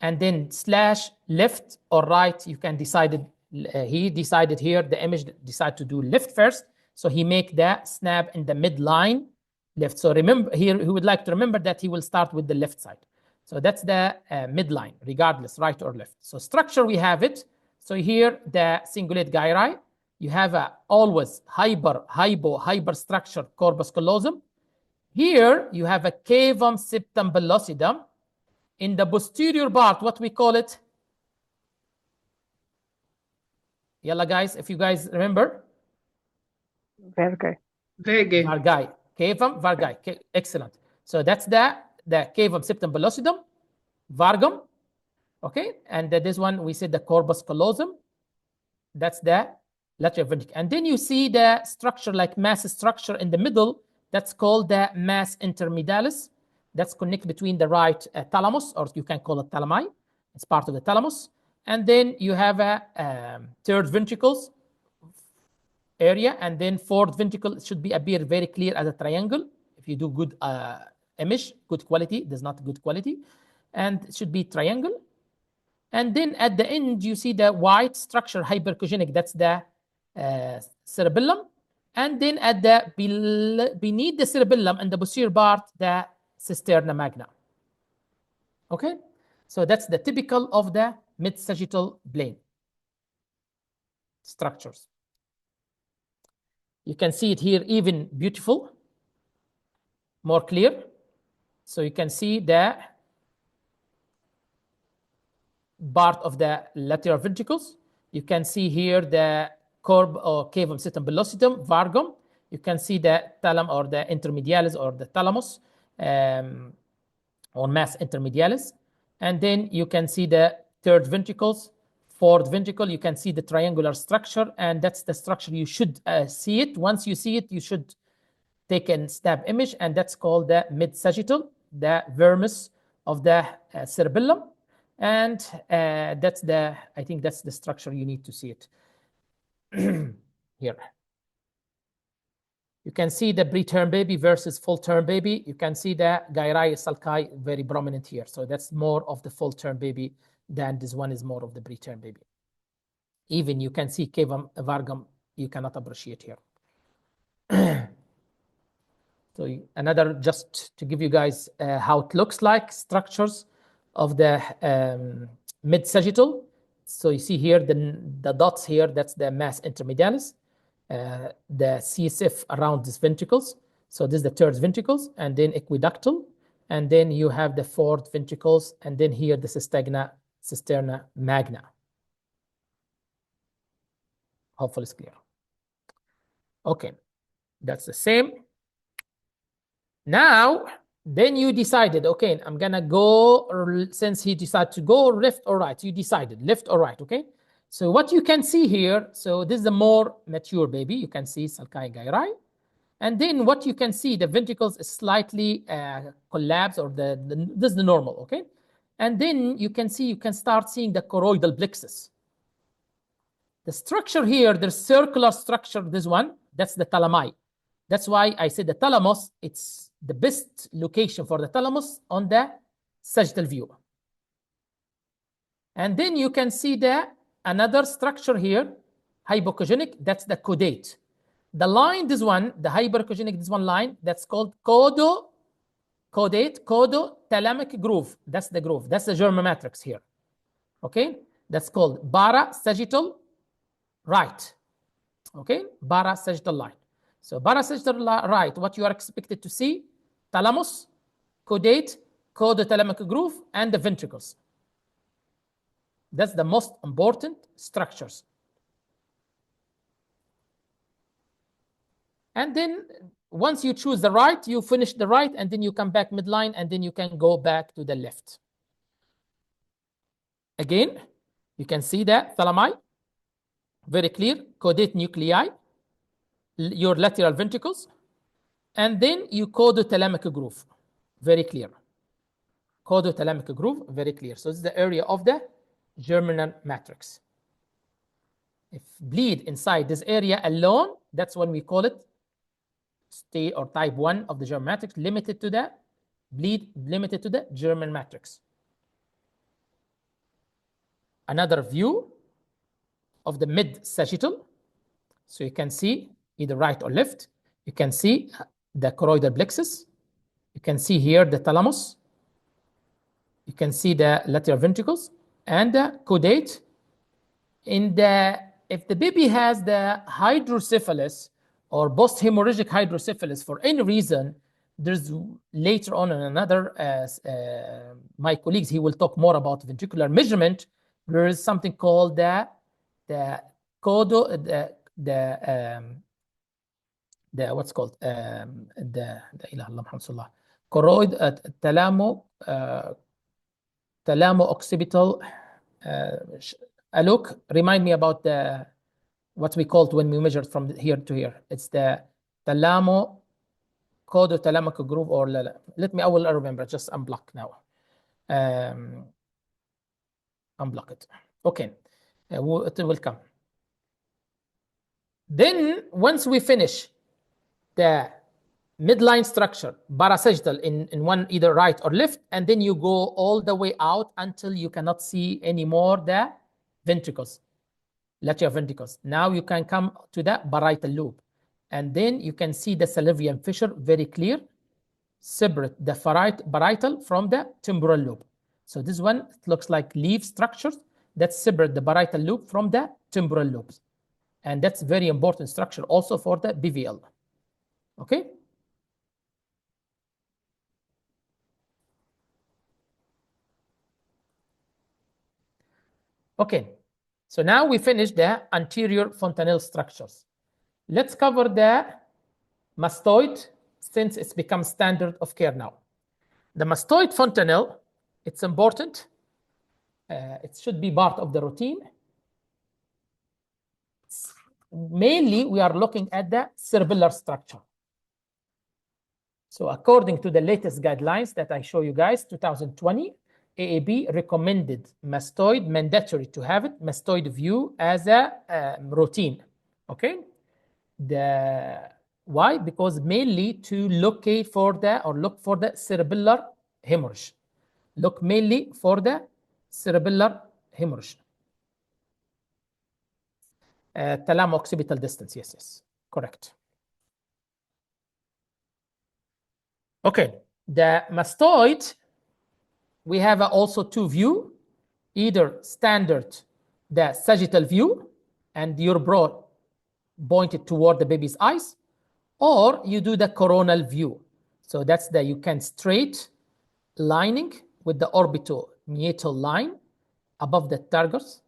and then / left or right. You can decide. He decided here, the image decided to do left first. So he make that snap in the midline left. So remember here, he would like to remember that he will start with the left side. So that's the midline, regardless, right or left. So structure, we have it. So here, the cingulate gyri, you have a always hyper structure corpus callosum. Here, you have a cavum septum pellucidum. In the posterior part, what we call it? Yalla, guys, if you guys remember. Vergae. Vergae. Cavum vergae. Excellent. So that's the cavum septum pellucidum, vargum. Okay, and this one we said the corpus callosum. That's the lateral ventricle. And then you see the structure like mass structure in the middle. That's called the mas intermedialis. That's connected between the right thalamus, or you can call it thalami. It's part of the thalamus. And then you have a third ventricles area, and then fourth ventricle should be appear very clear as a triangle. If you do good image, good quality, there's not good quality, and it should be triangle. And then at the end, you see the white structure, hyperchogenic, that's the cerebellum. And then at the beneath the cerebellum and the posterior part, the cisterna magna. Okay, so that's the typical of the mid-sagittal plane structures. You can see it here even beautiful, more clear. So you can see the part of the lateral ventricles. You can see here the corb or cavum septum pellucidum, vargum. You can see the thalum or the intermedialis or the thalamus or mas intermedialis. And then you can see the third ventricles, fourth ventricle. You can see the triangular structure, and that's the structure you should see it. Once you see it, you should take a snap image, and that's called the mid-sagittal, the vermis of the cerebellum. And that's the, I think that's the structure you need to see it. Here. You can see the preterm baby versus full-term baby. You can see the gyri sulci very prominent here. So that's more of the full-term baby than this one is more of the preterm baby. Even you can see cavum vargum, you cannot appreciate here. So another, just to give you guys how it looks like, structures of the mid-sagittal. So you see here the dots here, that's the mas intermedialis, the CSF around these ventricles. So this is the third ventricles, and then equiductal, and then you have the fourth ventricles, and then here the cisterna magna. Hopefully it's clear. Okay, that's the same. Now, then you decided, okay, I'm gonna go, since he decided to go left or right, you decided left or right, okay? So what you can see here, so this is a more mature baby. You can see sulci gyri. And then what you can see, the ventricles is slightly collapsed, or this is the normal, okay? And then you can see, you can start seeing the choroidal plexus. The structure here, the circular structure, this one, that's the thalami. That's why I said the thalamus, it's the best location for the thalamus on the sagittal view. And then you can see another structure here, hypocogenic, that's the caudate. The line, this one, the hyperechogenic, this one line, that's called caudate, caudothalamic groove. That's the groove. That's the German matrix here. Okay? That's called parasagittal right. Okay? Parasagittal line. So parasagittal right, what you are expected to see, thalamus, caudate, caudothalamic groove, and the ventricles. That's the most important structures. And then once you choose the right, you finish the right, and then you come back midline, and then you can go back to the left. Again, you can see that thalami, very clear, caudate nuclei, your lateral ventricles, and then you caudothalamic groove, very clear. Caudothalamic groove, very clear. So this is the area of the germinal matrix. If bleed inside this area alone, that's when we call it state or type 1 of the German matrix, limited to the bleed, limited to the German matrix. Another view of the mid-sagittal. So you can see either right or left. You can see the choroidal plexus. You can see here the thalamus. You can see the lateral ventricles and the caudate. If the baby has the hydrocephalus or post-hemorrhagic hydrocephalus for any reason, there's later on in another, my colleagues, he will talk more about ventricular measurement. There is something called the what's called choroid thalamo-occipital. Alok, remind me about what we called when we measured from here to here. It's the caudothalamic groove, or let me, I will remember, just unblock now. Unblock it. Okay, it will come. Then once we finish the midline structure, parasagittal in one either right or left, and then you go all the way out until you cannot see anymore the ventricles, lateral ventricles. Now you can come to the parietal lobe, and then you can see the salivary fissure very clear, separate the parietal from the temporal lobe. So this one, it looks like leaf structures that separate the parietal lobe from the temporal lobes. And that's very important structure also for the BVL. Okay? Okay, so now we finished the anterior fontanel structures. Let's cover the mastoid, since it's become standard of care now. The mastoid fontanel, it's important. It should be part of the routine. Mainly, we are looking at the cerebellar structure. So according to the latest guidelines that I show you guys, 2020, AAB recommended mastoid, mandatory to have it, mastoid view as a routine. Okay? Why? Because mainly to locate for the, or look for the cerebellar hemorrhage. Look mainly for the cerebellar hemorrhage. Thalamo-occipital distance, yes, correct. Okay, the mastoid, we have also two view, either standard, the sagittal view, and your broad pointed toward the baby's eyes, or you do the coronal view. So that's you can straight lining with the orbitomeatal line above the targus,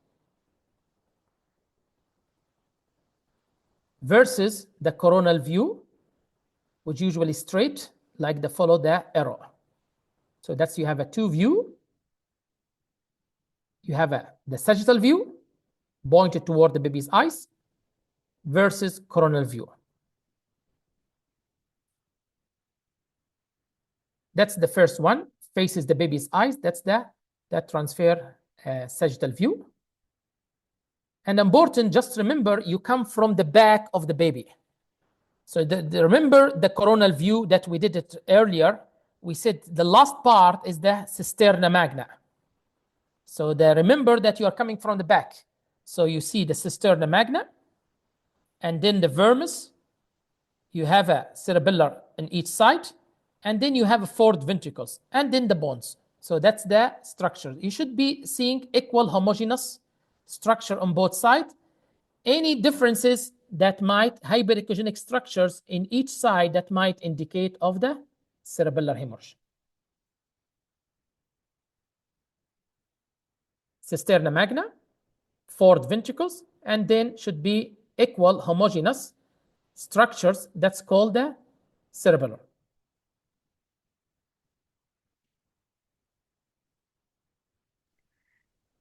versus the coronal view, which usually straight, like follow the arrow. So that's, you have a two view. You have the sagittal view pointed toward the baby's eyes versus coronal view. That's the first one, faces the baby's eyes. That's the transfer sagittal view. And important, just remember, you come from the back of the baby. So remember the coronal view that we did it earlier. We said the last part is the cisterna magna. So remember that you are coming from the back. So you see the cisterna magna, and then the vermis. You have a cerebellar on each side, and then you have a forward ventricles, and then the bones. So that's the structure. You should be seeing equal homogeneous structure on both sides. Any differences that might, hyperechogenic structures in each side that might indicate of the cerebellar hemorrhage. Cisterna magna, forward ventricles, and then should be equal homogeneous structures. That's called the cerebellar.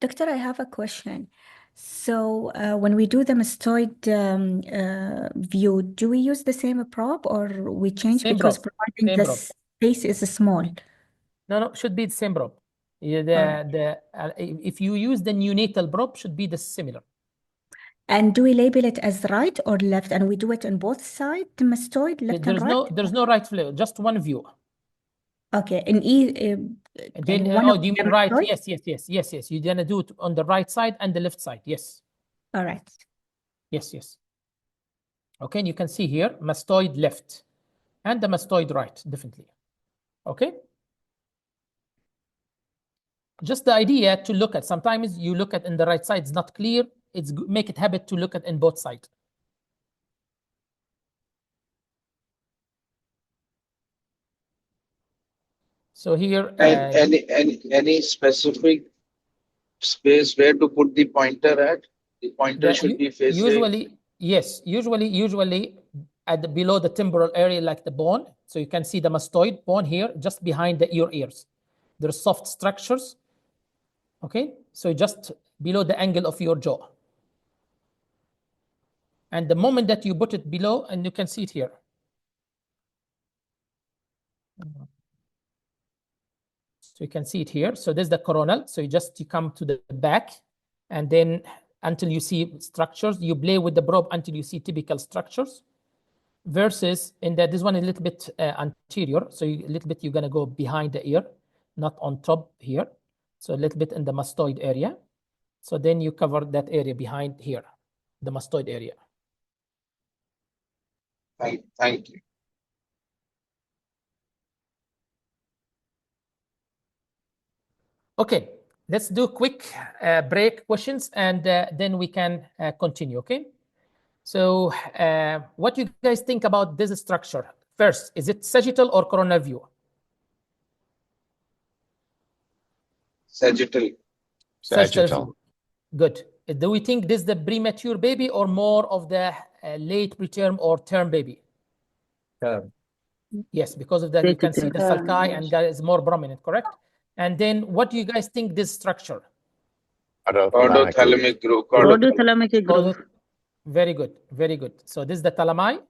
Doctor, I have a question. So when we do the mastoid view, do we use the same probe or we change Same because probe. providing Same the probe. space is small? No, should be the same probe. If you use the neonatal probe, should be the similar. And do we label it as right or left? And we do it on both sides, the mastoid, left and right? There's no right flavor, just one view. Okay. Then, do you mean right? Mastoid? Yes. You're gonna do it on the right side and the left side. Yes. All right. Yes. Okay, and you can see here mastoid left and the mastoid right, definitely. Okay. Just the idea to look at. Sometimes you look at in the right side, it's not clear. It's make it habit to look at in both sides. So here, any specific space where to put the pointer at? The pointer should be facing. Usually at below the temporal area, like the bone. So you can see the mastoid bone here, just behind the ears. There's soft structures. Okay, so just below the angle of your jaw. And the moment that you put it below, and you can see it here. So you can see it here. So there's the coronal. So you come to the back, and then until you see structures, you play with the probe until you see typical structures. Versus in this one a little bit anterior. So a little bit you're gonna go behind the ear, not on top here. So a little bit in the mastoid area. So then you cover that area behind here, the mastoid area. Thank you. Okay, let's do quick break questions, and then we can continue, okay? So what you guys think about this structure? First, is it sagittal or coronal view? Sagittal. View. Good. Do we think this is the premature baby or more of the late preterm or term baby? Term. Yes, because of that you can see the sulci and that is more prominent, correct? And then what do you guys think this structure? Caudothalamic groove. Very good. So this is the thalami,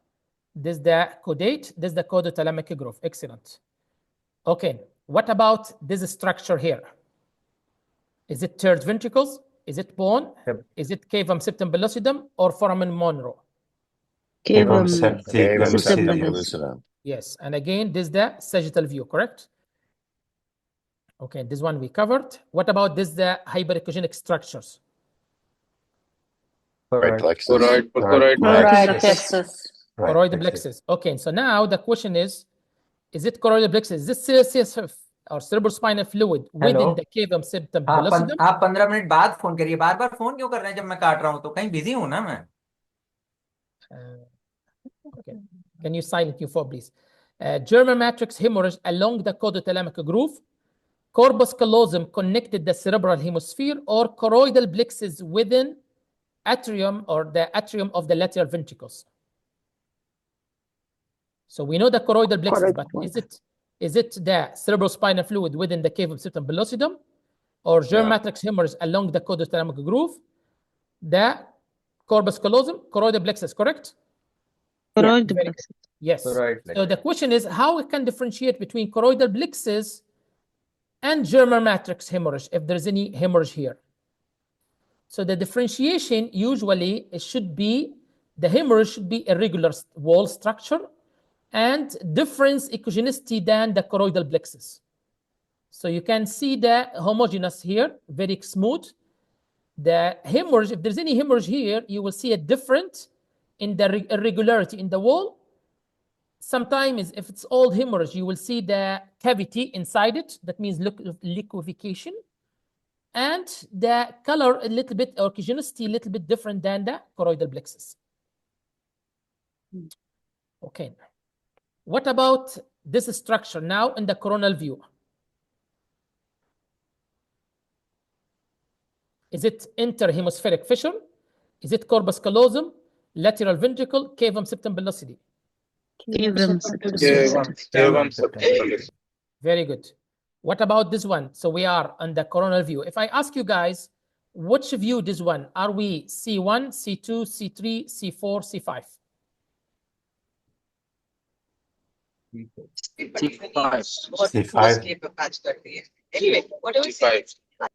this is the caudate, this is the caudothalamic groove. Excellent. Okay, what about this structure here? Is it third ventricles? Is it bone? Yep. Is it cavum septum pellucidum or foramen Monro? Cavum septum pellucidum. Yes, and again, this is the sagittal view, correct? Okay, this one we covered. What about this, the hyperechogenic structures? Right plexus. Choroid plexus. Okay, so now the question is it choroid plexus? Is this CSF or cerebrospinal fluid within the cavum septum pellucidum? आप 15 minute बाद phone करिए बार-बार phone क्यों कर रहे हैं जब मैं काट रहा हूं तो कहीं बिजी हूं ना मैं Okay. Can you silence your phone, please? German matrix hemorrhage along the caudothalamic groove, corpus callosum connected the cerebral hemisphere, or choroidal plexus within atrium or the atrium of the lateral ventricles. So we know the choroidal plexus, but is it the cerebrospinal fluid within the cavum septum pellucidum, or German matrix hemorrhage along the caudothalamic groove, the corpus callosum, choroidal plexus, correct? Choroidal plexus. Yes. Right. So the question is how we can differentiate between choroidal plexus and germal matrix hemorrhage, if there's any hemorrhage here. So the differentiation usually should be, the hemorrhage should be irregular wall structure and different echogenicity than the choroidal plexus. So you can see the homogeneous here, very smooth. The hemorrhage, if there's any hemorrhage here, you will see a different in the irregularity in the wall. Sometimes if it's old hemorrhage, you will see the cavity inside it. That means liquefaction. And the color a little bit, or echogenicity a little bit different than the choroidal plexus. Okay. What about this structure now in the coronal view? Is it interhemispheric fissure? Is it corpus callosum, lateral ventricle, cavum septum pellucidum? Cavum septum. Very good. What about this one? So we are on the coronal view. If I ask you guys, which view this one? Are we C1, C2, C3, C4, C5? C5. Anyway, what do we say?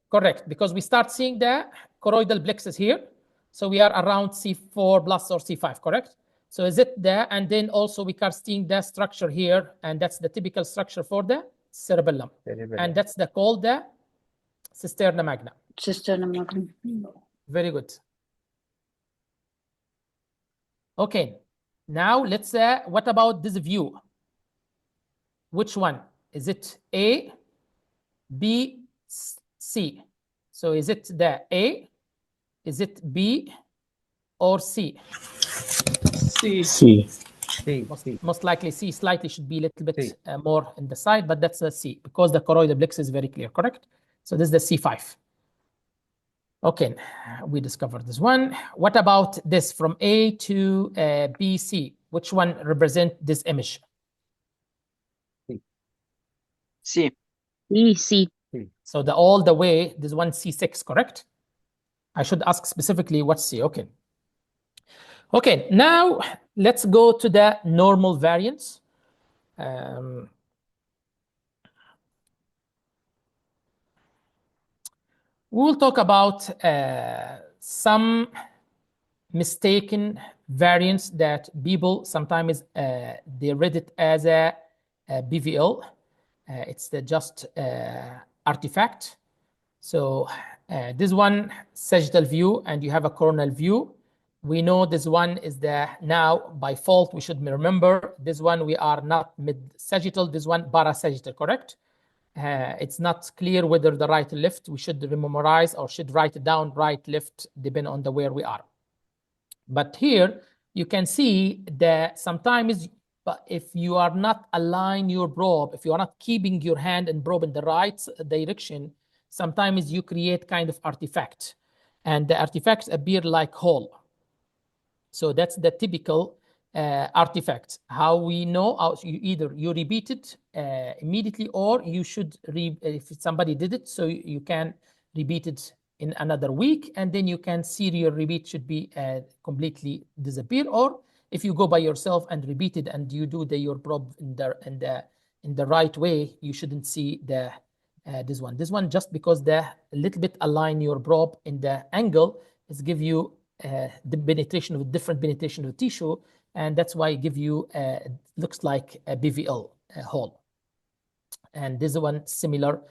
Correct, because we start seeing the choroidal plexus here. So we are around C4 plus or C5, correct? So is it there? And then also we start seeing the structure here, and that's the typical structure for the cerebellum. And that's called the cisterna magna. Cisterna magna. Very good. Okay, now let's say, what about this view? Which one? Is it A, B, C? So is it the A? Is it B or C? C. Most likely C. Slightly should be a little bit more in the side, but that's a C because the choroidal plexus is very clear, correct? So this is the C5. Okay, we discovered this one. What about this from A to B, C? Which one represent this image? C. C. So all the way, this one C6, correct? I should ask specifically what's C. Okay. Okay, now let's go to the normal variants. We will talk about some mistaken variants that people sometimes they read it as a BVL. It's just artifact. So this one sagittal view, and you have a coronal view. We know this one is the, now by default we should remember this one we are not mid-sagittal, this one parasagittal, correct? It's not clear whether the right or left. We should memorize or should write it down right, left, depending on the where we are. But here you can see that sometimes if you are not align your probe, if you are not keeping your hand and probe in the right direction, sometimes you create kind of artifact, and the artifacts appear like hole. So that's the typical artifact. How we know, either you repeat it immediately, or you should, if somebody did it, so you can repeat it in another week, and then you can see your repeat should be completely disappear. Or if you go by yourself and repeat it and you do your probe in the right way, you shouldn't see the this one. This one, just because the little bit align your probe in the angle, is give you the penetration of different penetration of tissue, and that's why it give you looks like a BVL hole. And this one similar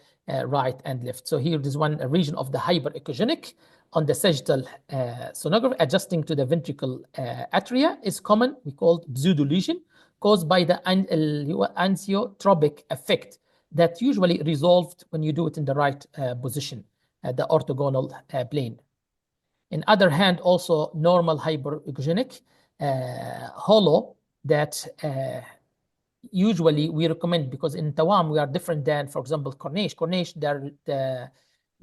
right and left. So here this one, a region of the hyperechogenic on the sagittal sonography adjusting to the ventricle atria is common. We call it pseudo lesion caused by the anxiotropic effect that usually resolved when you do it in the right position, the orthogonal plane. In other hand, also normal hyperechogenic hollow that usually we recommend, because in Tawam we are different than, for example, Corniche. Corniche, the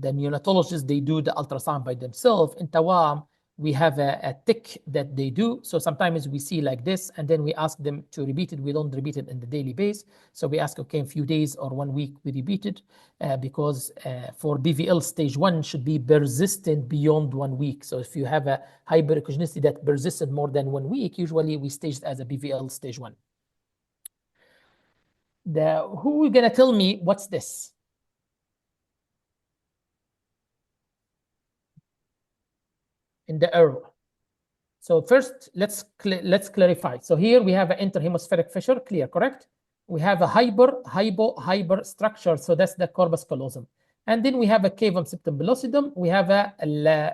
neonatologists, they do the ultrasound by themselves. In Tawam, we have a tick that they do. So sometimes we see like this, and then we ask them to repeat it. We don't repeat it in the daily base. So we ask, okay, in a few days or 1 week, we repeat it because for BVL stage 1 should be persistent beyond 1 week. So if you have a hyperechogenicity that persisted more than 1 week, usually we stage it as a BVL stage 1. Who is gonna tell me what's this? In the arrow. So first, let's clarify. So here we have an interhemispheric fissure, clear, correct? We have a hyper structure, so that's the corpus callosum. And then we have a cavum septum pellucidum. We have a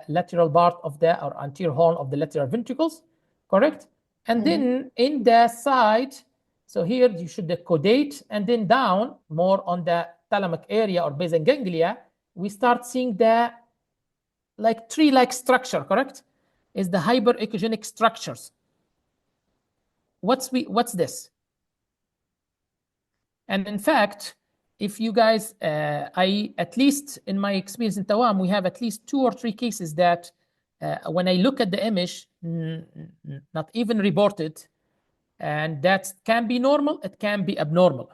lateral part of the, or anterior horn of the lateral ventricles, correct? And then in the side, so here you should caudate, and then down more on the thalamic area or basal ganglia, we start seeing the like tree-like structure, correct? Is the hyperechogenic structures. What's this? And in fact, if you guys, at least in my experience in Tawam, we have at least 2 or 3 cases that when I look at the image, not even reported, and that can be normal, it can be abnormal.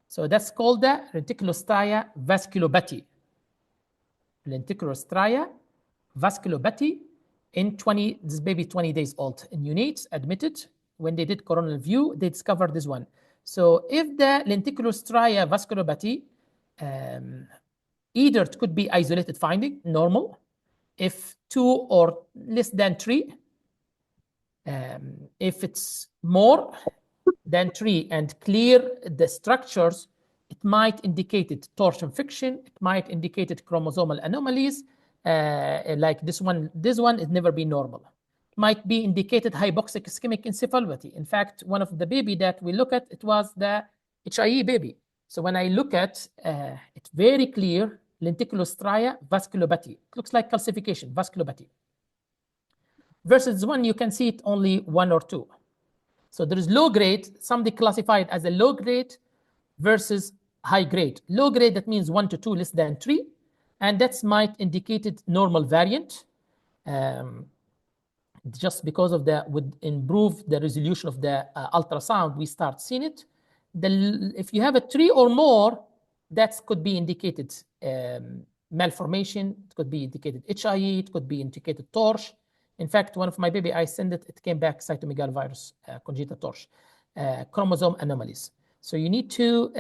So that's called the reticulostriae vasculopathy. Reticulostriae vasculopathy. In this baby 20 days old, in neonates admitted, when they did coronal view, they discovered this one. So if the lenticulostriae vasculopathy, either it could be isolated finding, normal, if 2 or less than 3, if it's more than 3 and clear the structures, it might indicate torsion fiction, it might indicate chromosomal anomalies, like this one has never been normal. It might be indicated hypoxic ischemic encephalopathy. In fact, one of the baby that we look at, it was the HIE baby. So when I look at, it's very clear, lenticulostriae vasculopathy. It looks like calcification, vasculopathy. Versus one, you can see it only 1 or 2. So there is low grade, some they classify it as a low grade versus high grade. Low grade, that means 1 to 2, less than 3. And that might indicate normal variant. Just because of would improve the resolution of the ultrasound, we start seeing it. If you have a 3 or more, that could be indicated malformation, it could be indicated HIE, it could be indicated torch. In fact, one of my baby, I sent it, it came back cytomegalovirus, congenital torch, chromosome anomalies. So you need to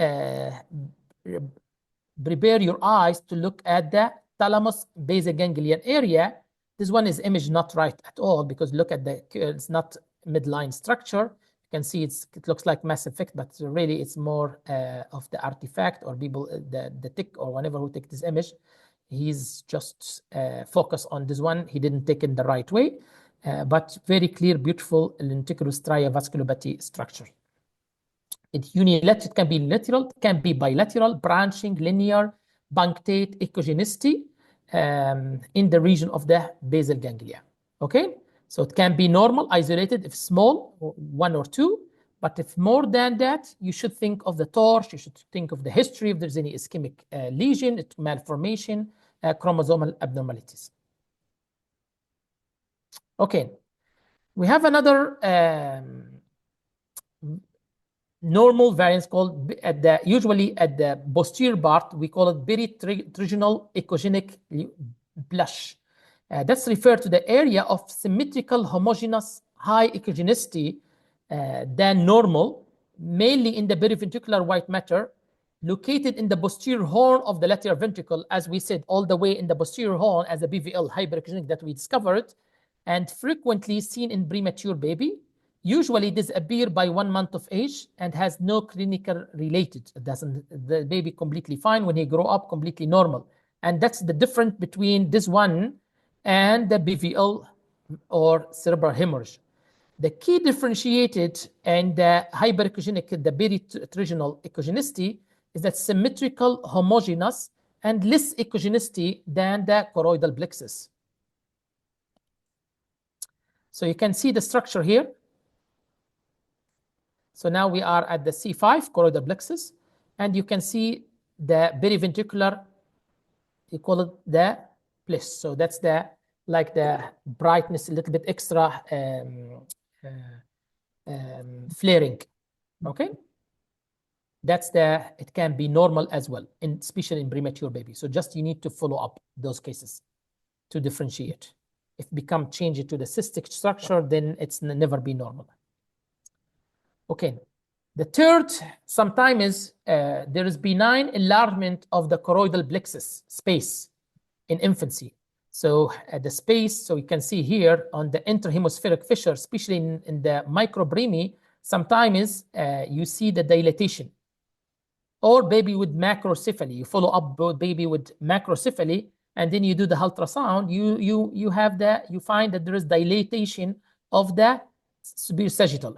prepare your eyes to look at the thalamus basal ganglion area. This one is image not right at all, because look at it's not midline structure. You can see it looks like mass effect, but really it's more of the artifact or people, the tick or whatever who take this image. He's just focused on this one. He didn't take it the right way, but very clear, beautiful lenticulostriae vasculopathy structure. It can be unilateral, it can be bilateral, branching, linear, punctate, echogenicity in the region of the basal ganglia. Okay, so it can be normal, isolated, if small, 1 or 2. But if more than that, you should think of the torch, you should think of the history, if there's any ischemic lesion, malformation, chromosomal abnormalities. Okay, we have another normal variance called, usually at the posterior part, we call it peritriginal echogenic blush. That's referred to the area of symmetrical, homogeneous, high echogenicity than normal, mainly in the periventricular white matter, located in the posterior horn of the lateral ventricle, as we said, all the way in the posterior horn as a BVL hyperechogenic that we discovered, and frequently seen in premature baby. Usually disappear by 1 month of age and has no clinical related. The baby completely fine when he grow up, completely normal. And that's the difference between this one and the BVL or cerebral hemorrhage. The key differentiated and the hyperechogenic, the peritriginal echogenicity, is that symmetrical, homogeneous, and less echogenicity than the choroidal plexus. So you can see the structure here. So now we are at the C5, choroidal plexus, and you can see the periventricular, you call it the pless. So that's the, like the brightness, a little bit extra flaring, okay? That's it can be normal as well, especially in premature baby. So just you need to follow up those cases to differentiate. If become changed to the cystic structure, then it's never be normal. Okay, The third, sometimes there is benign enlargement of the choroidal plexus space in infancy. So the space, so you can see here on the interhemispheric fissure, especially in the microbremi, sometimes you see the dilatation. Or baby with macrocephaly, you follow up baby with macrocephaly, and then you do the ultrasound, you find that there is dilatation of the superior sagittal.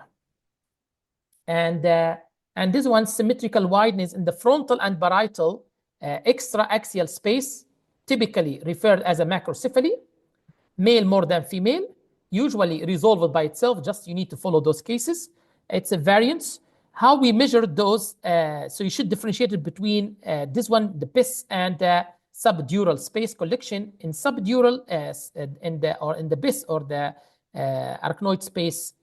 And this one, symmetrical wideness in the frontal and parietal extra-axial space, typically referred as a macrocephaly, male more than female, usually resolved by itself, just you need to follow those cases. It's a variance. How we measure those, so you should differentiate it between this one, the PIS, and the subdural space collection. In subdural, in the PIS or the arachnoid space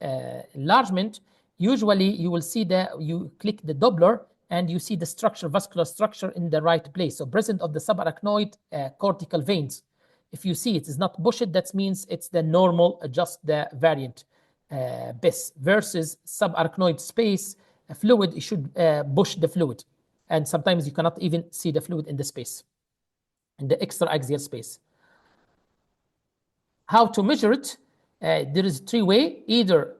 enlargement, usually you will see that you click the Doppler and you see the structure, vascular structure in the right place. So present of the subarachnoid cortical veins. If you see it is not bushed, that means it's the normal, just the variant PIS versus subarachnoid space fluid. You should bush the fluid. And sometimes you cannot even see the fluid in the space, in the extra-axial space. How to measure it? There is 3 ways, either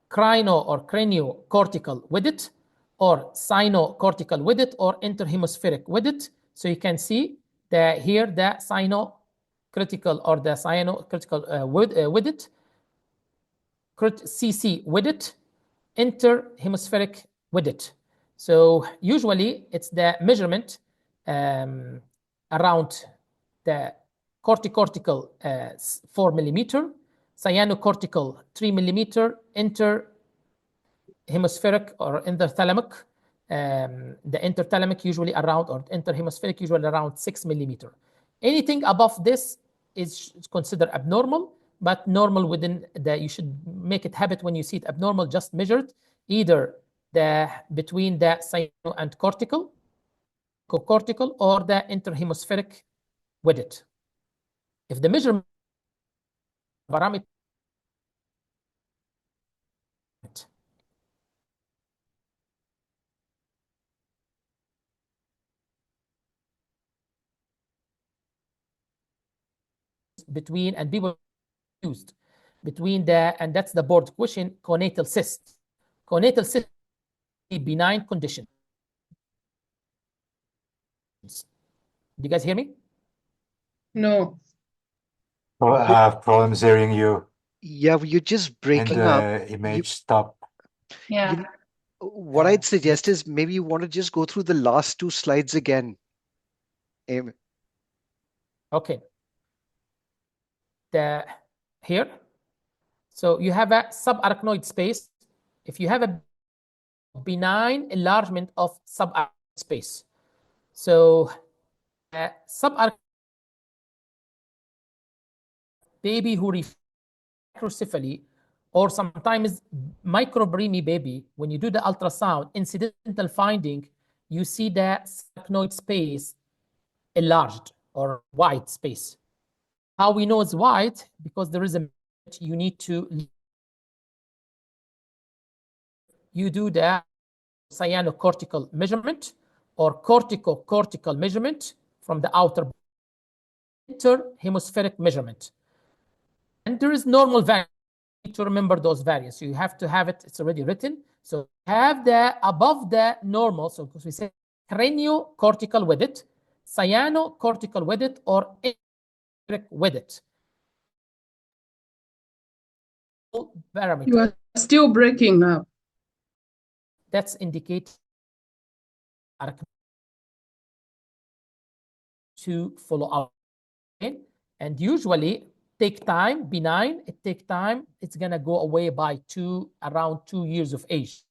crino or craniocortical with it, or sinocortical with it, or interhemispheric with it. So you can see here the sinocritical or the sinocritical with it, CC with it, interhemispheric with it. So usually it's the measurement around the cortical 4 millimeter, cyanocortical 3 millimeter, interhemispheric or interthalamic, the interthalamic usually around, or interhemispheric usually around 6 millimeter. Anything above this is considered abnormal, but normal within the, you should make it habit when you see it abnormal, just measure it either between the cyano and cortical or the interhemispheric with it. If the measurement parameter between, and people used between the, and that's the board question, conatal cyst. Conatal cyst is a benign condition. Do you guys hear me? No. Oh, I have problems hearing you. Yeah, you're just breaking and up. the image stop. Yeah. What I'd suggest is maybe you want to just go through the last 2 slides again. Okay. Here. So you have a subarachnoid space. If you have a benign enlargement of subarachnoid space. So subarachnoid baby who microcephaly, or sometimes microbremi baby, when you do the ultrasound, incidental finding, you see the arachnoid space enlarged or wide space. How we know it's wide? Because there is a, you need to, you do the cyanocortical measurement or corticocortical measurement from the outer interhemispheric measurement. And there is normal variance. You need to remember those variants. You have to have it, it's already written. So have the above the normal, so because we say craniocortical with it, cyanocortical with it, or with it. Parameter. You are still breaking up. That's indicate to follow up. And usually take time, benign, it takes time. It's going to go away by around 2 years of age.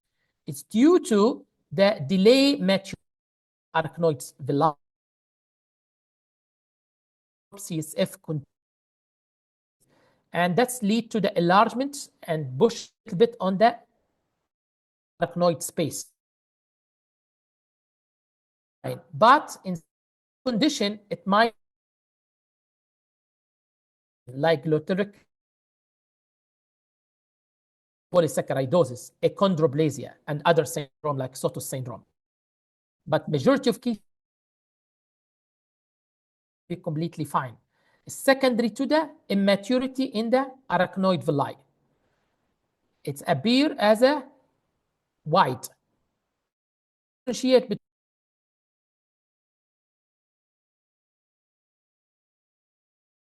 It's due to the delay maturity arachnoid velocity. CSF, and that's lead to the enlargement and push a little bit on the arachnoid space. Right. But in condition, it might, like glotaric polysaccharidosis, achondroplasia, and other syndrome like Sotos syndrome. But majority of cases be completely fine. Secondary to the immaturity in the arachnoid villi. It appears as a white. Differentiate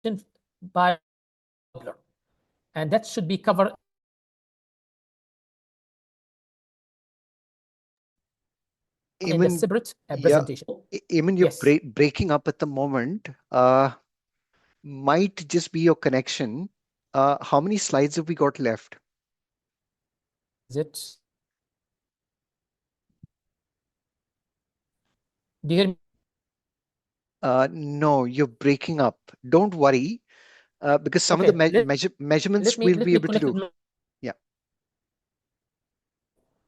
between by, and that should be covered in the separate presentation. Eamon, you're breaking up at the moment. Might just be your connection. How many slides have we got left? Is it? Do you hear me? No, you're breaking up. Don't worry, because some of the measurements we'll be able to do. Yeah.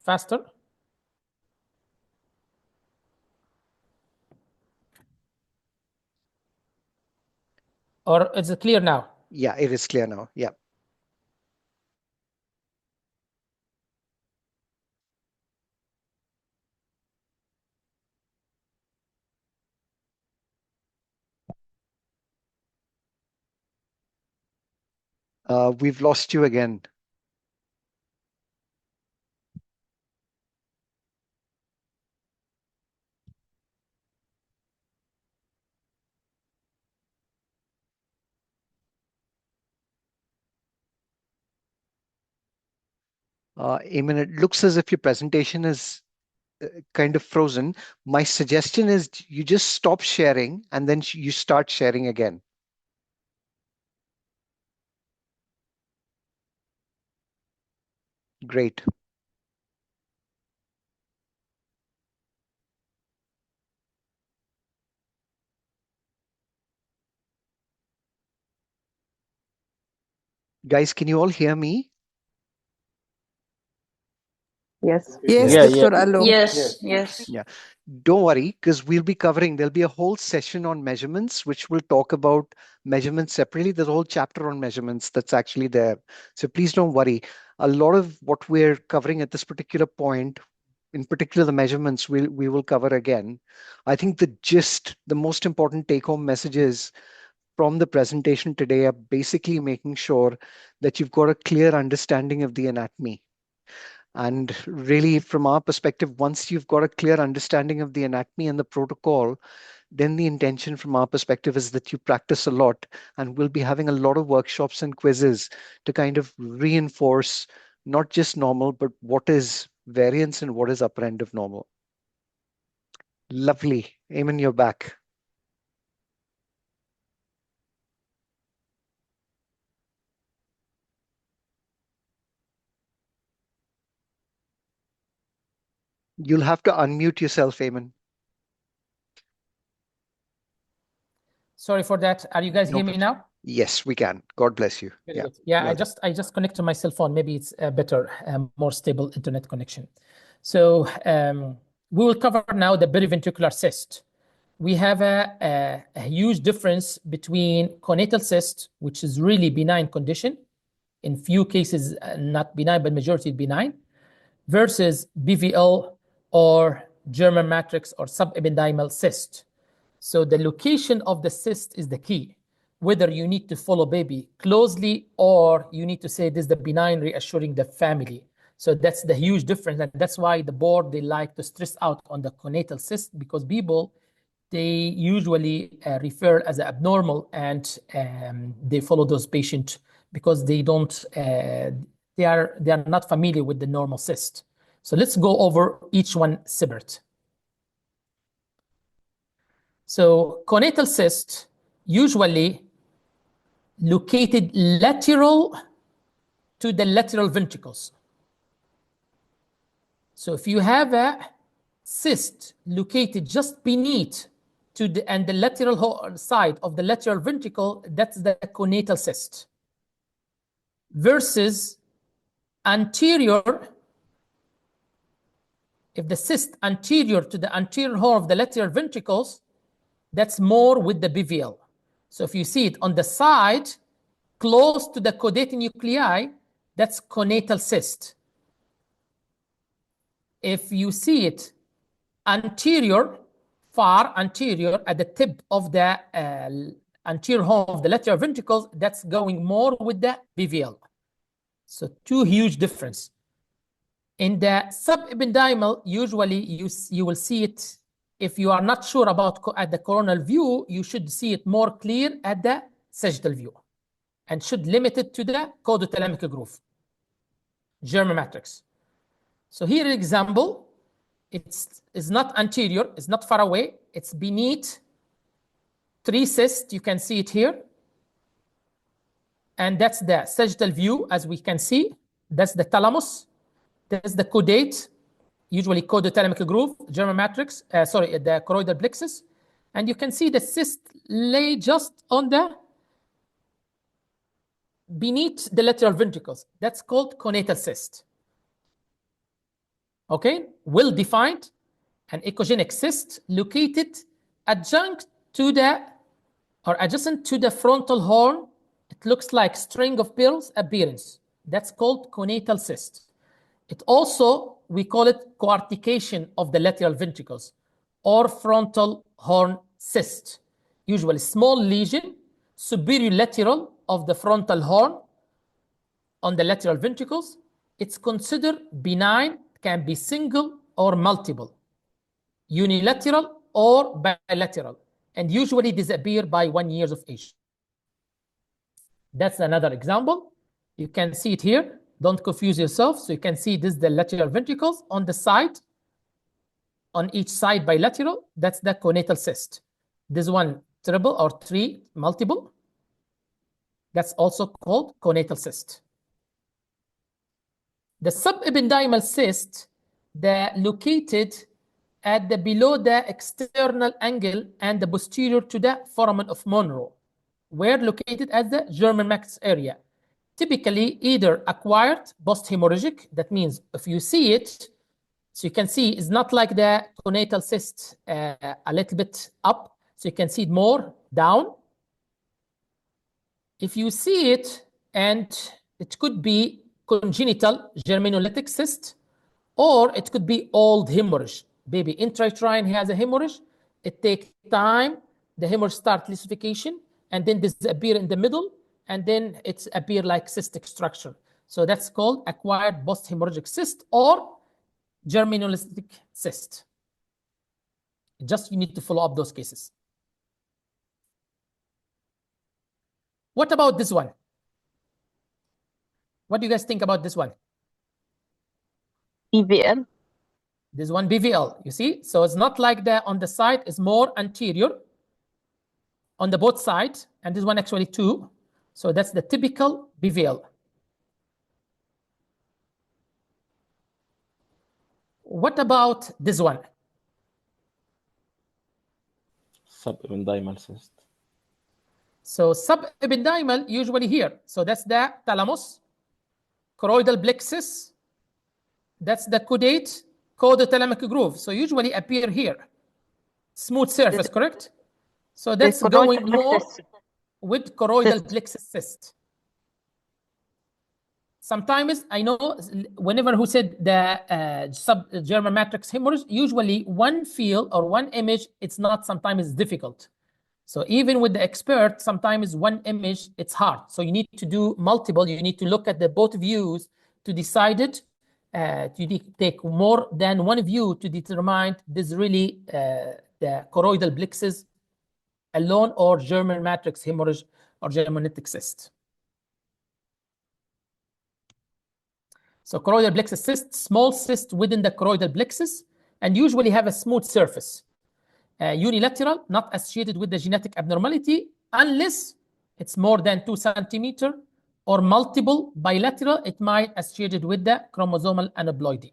Faster. Or is it clear now? Yeah, it is clear now. Yeah. We've lost you again. Eamon, it looks as if your presentation is kind of frozen. My suggestion is you just stop sharing and then you start sharing again. Great. Guys, can you all hear me? Yes. Yes, Dr. Allo. Yes. Yeah. Don't worry, because we'll be covering, there'll be a whole session on measurements, which will talk about measurements separately. There's a whole chapter on measurements that's actually there. So please don't worry. A lot of what we're covering at this particular point, in particular the measurements, we will cover again. I think the gist, the most important take-home messages from the presentation today are basically making sure that you've got a clear understanding of the anatomy. And really, from our perspective, once you've got a clear understanding of the anatomy and the protocol, then the intention from our perspective is that you practice a lot, and we'll be having a lot of workshops and quizzes to kind of reinforce not just normal, but what is variance and what is upper end of normal. Lovely. Eamon, you're back. You'll have to unmute yourself, Eamon. Sorry for that. Are you guys hear me now? Yes, we can. God bless you. Very good. Yeah, well I just connected my cell phone. Maybe it's a better, more stable internet connection. So we will cover now the periventricular cyst. We have a huge difference between conatal cyst, which is really benign condition, in few cases not benign, but majority benign, versus BVL or German matrix or subependymal cyst. So the location of the cyst is the key, whether you need to follow baby closely or you need to say this is the benign, reassuring the family. So that's the huge difference. And that's why the board, they like to stress out on the conatal cyst, because people, they usually refer as abnormal, and they follow those patients because they don't, they are not familiar with the normal cyst. So let's go over each one separate. So conatal cyst usually located lateral to the lateral ventricles. So if you have a cyst located just beneath to the lateral side of the lateral ventricle, that's the conatal cyst. Versus anterior, if the cyst anterior to the anterior horn of the lateral ventricles, that's more with the BVL. So if you see it on the side, close to the caudating nuclei, that's conatal cyst. If you see it anterior, far anterior at the tip of the anterior horn of the lateral ventricles, that's going more with the BVL. So two huge difference. In the subependymal, usually you will see it. If you are not sure about at the coronal view, you should see it more clear at the sagittal view, and should limit it to the caudo-thalamic groove, German matrix. So here an example. It's not anterior, it's not far away, it's beneath 3 cysts. You can see it here. And that's the sagittal view, as we can see. That's the thalamus. That's the caudate, usually caudo-thalamic groove, German matrix, the choroidal plexus. And you can see the cyst lay just on the beneath the lateral ventricles. That's called conatal cyst. Okay, well defined, an echogenic cyst located adjacent to the frontal horn. It looks like string of pearls appearance. That's called conatal cyst. It also, we call it coartication of the lateral ventricles or frontal horn cyst. Usually small lesion, superior lateral of the frontal horn on the lateral ventricles. It's considered benign, can be single or multiple, unilateral or bilateral, and usually disappear by 1 year of age. That's another example. You can see it here. Don't confuse yourself. So you can see this is the lateral ventricles on the side, on each side bilateral. That's the conatal cyst. This one triple or multiple. That's also called conatal cyst. The subependymal cyst, they're located at the below the external angle and the posterior to the foramen of Monro, where located at the German matrix area. Typically either acquired post-hemorrhagic, that means if you see it, so you can see it's not like the conatal cyst a little bit up, so you can see it more down. If you see it, and it could be congenital germinolytic cyst, or it could be old hemorrhage. Baby intrauterine has a hemorrhage. It takes time. The hemorrhage starts lymphification and then disappear in the middle, and then it's appear like cystic structure. So that's called acquired post-hemorrhagic cyst or germinolytic cyst. Just you need to follow up those cases. What about this one? What do you guys think about this one? BVL. This one BVL, you see? So it's not like the on the side, it's more anterior on the both sides, and this one actually too. So that's the typical BVL. What about this one? Subependymal cyst. So subependymal usually here. So that's the thalamus, choroidal plexus. That's the caudate, caudo-thalamic groove. So usually appear here. Smooth surface, correct? So that's going more with choroidal plexus cyst. Sometimes I know whenever who said the German matrix hemorrhage, usually one field or one image, it's not, sometimes it's difficult. So even with the expert, sometimes one image, it's hard. So you need to do multiple, you need to look at the both views to decide it. You take more than one view to determine this really the choroidal plexus alone or German matrix hemorrhage or germinolytic cyst. So choroidal plexus cyst, small cyst within the choroidal plexus, and usually have a smooth surface. Unilateral, not associated with the genetic abnormality, unless it's more than 2 centimeters, or multiple bilateral, it might associated with the chromosomal aneuploidy.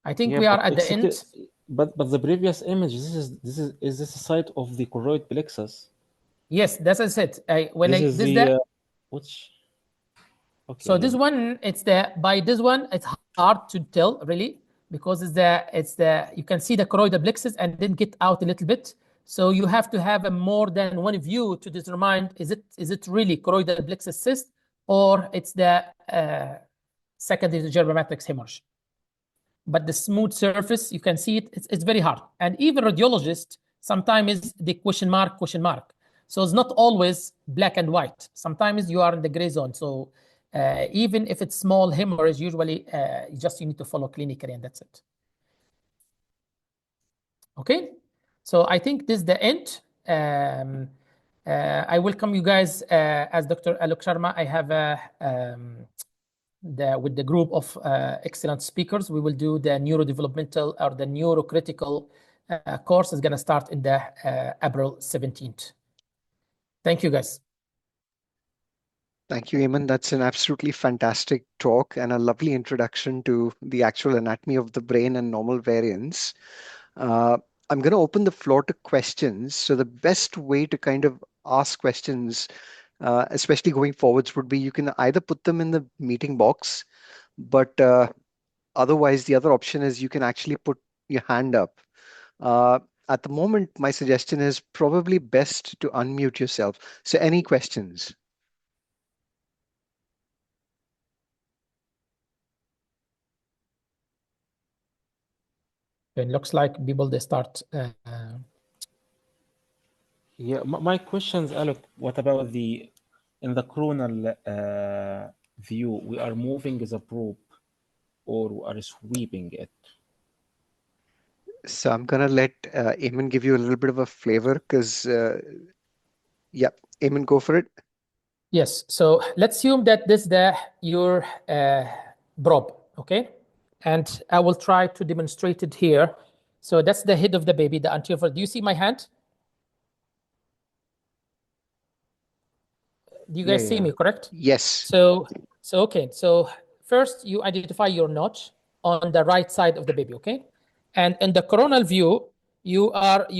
I think we are at the end. But the previous image, is this a site of the choroid plexus? Yes, that's what I said. Which? Okay. So this one, it's this one, it's hard to tell really, because it's the you can see the choroidal plexus and then get out a little bit. So you have to have a more than one view to determine is it really choroidal plexus cyst or it's the secondary to germ matrix hemorrhage. But the smooth surface, you can see it's very hard. And even radiologists sometimes the question mark. So it's not always black and white. Sometimes you are in the gray zone. So even if it's small hemorrhage, usually you need to follow clinically and that's it. Okay, so I think this is the end. I welcome you guys as Dr. Alok Sharma. I have with the group of excellent speakers, we will do the neurodevelopmental or the neurocritical course is going to start in the April 17th. Thank you, guys. Thank you, Eamon. That's an absolutely fantastic talk and a lovely introduction to the actual anatomy of the brain and normal variants. I'm going to open the floor to questions. So the best way to kind of ask questions, especially going forwards, would be you can either put them in the meeting box, but otherwise the other option is you can actually put your hand up. At the moment, my suggestion is probably best to unmute yourself. So any questions? It looks like people, they start. Yeah, my questions, Alok, what about in the coronal view, we are moving the probe or we are sweeping it? So I'm going to let Eamon give you a little bit of a flavor because, yeah, Eamon, go for it. Yes, so let's assume that this is your probe, okay? And I will try to demonstrate it here. So that's the head of the baby, the anterior. Do you see my hand? Do you guys see me, correct? Yes. So okay. So first you identify your notch on the right side of the baby, okay? And in the coronal view, you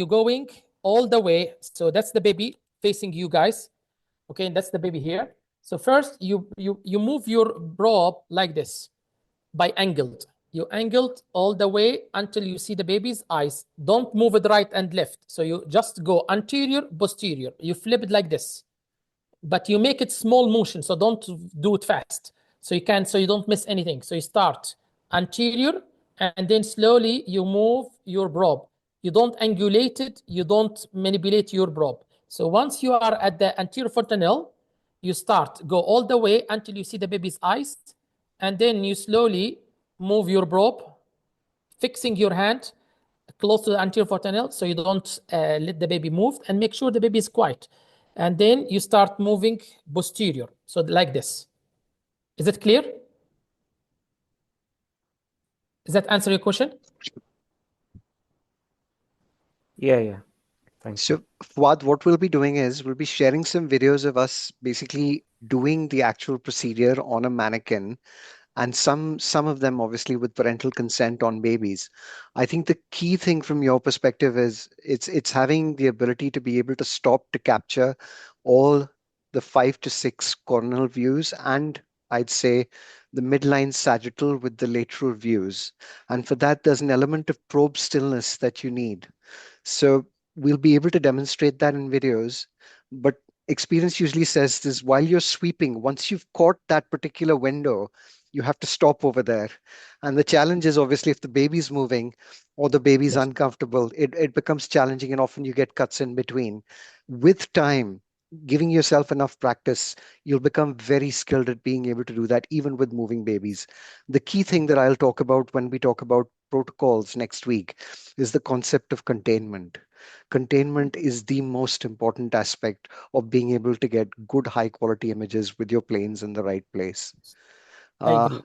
going all the way. So that's the baby facing you guys. Okay, and that's the baby here. So first you move your probe like this by angled. You angled all the way until you see the baby's eyes. Don't move it right and left. So you just go anterior, posterior. You flip it like this. But you make it small motion, so don't do it fast. So you don't miss anything. So you start anterior, and then slowly you move your probe. You don't angulate it, you don't manipulate your probe. So once you are at the anterior fontanel, you go all the way until you see the baby's eyes, and then you slowly move your probe, fixing your hand close to the anterior fontanel so you don't let the baby move, and make sure the baby is quiet. And then you start moving posterior. So like this. Is it clear? Does that answer your question? Yeah. Thanks. So Fuad, what we'll be doing is we'll be sharing some videos of us basically doing the actual procedure on a mannequin, and some of them obviously with parental consent on babies. I think the key thing from your perspective is it's having the ability to be able to stop to capture all the 5 to 6 coronal views, and I'd say the midline sagittal with the lateral views. And for that, there's an element of probe stillness that you need. So we'll be able to demonstrate that in videos, but experience usually says this: while you're sweeping, once you've caught that particular window, you have to stop over there. And the challenge is obviously if the baby's moving or the baby's uncomfortable, it becomes challenging, and often you get cuts in between. With time, giving yourself enough practice, you'll become very skilled at being able to do that, even with moving babies. The key thing that I'll talk about when we talk about protocols next week is the concept of containment. Containment is the most important aspect of being able to get good high quality images with your planes in the right place. I agree.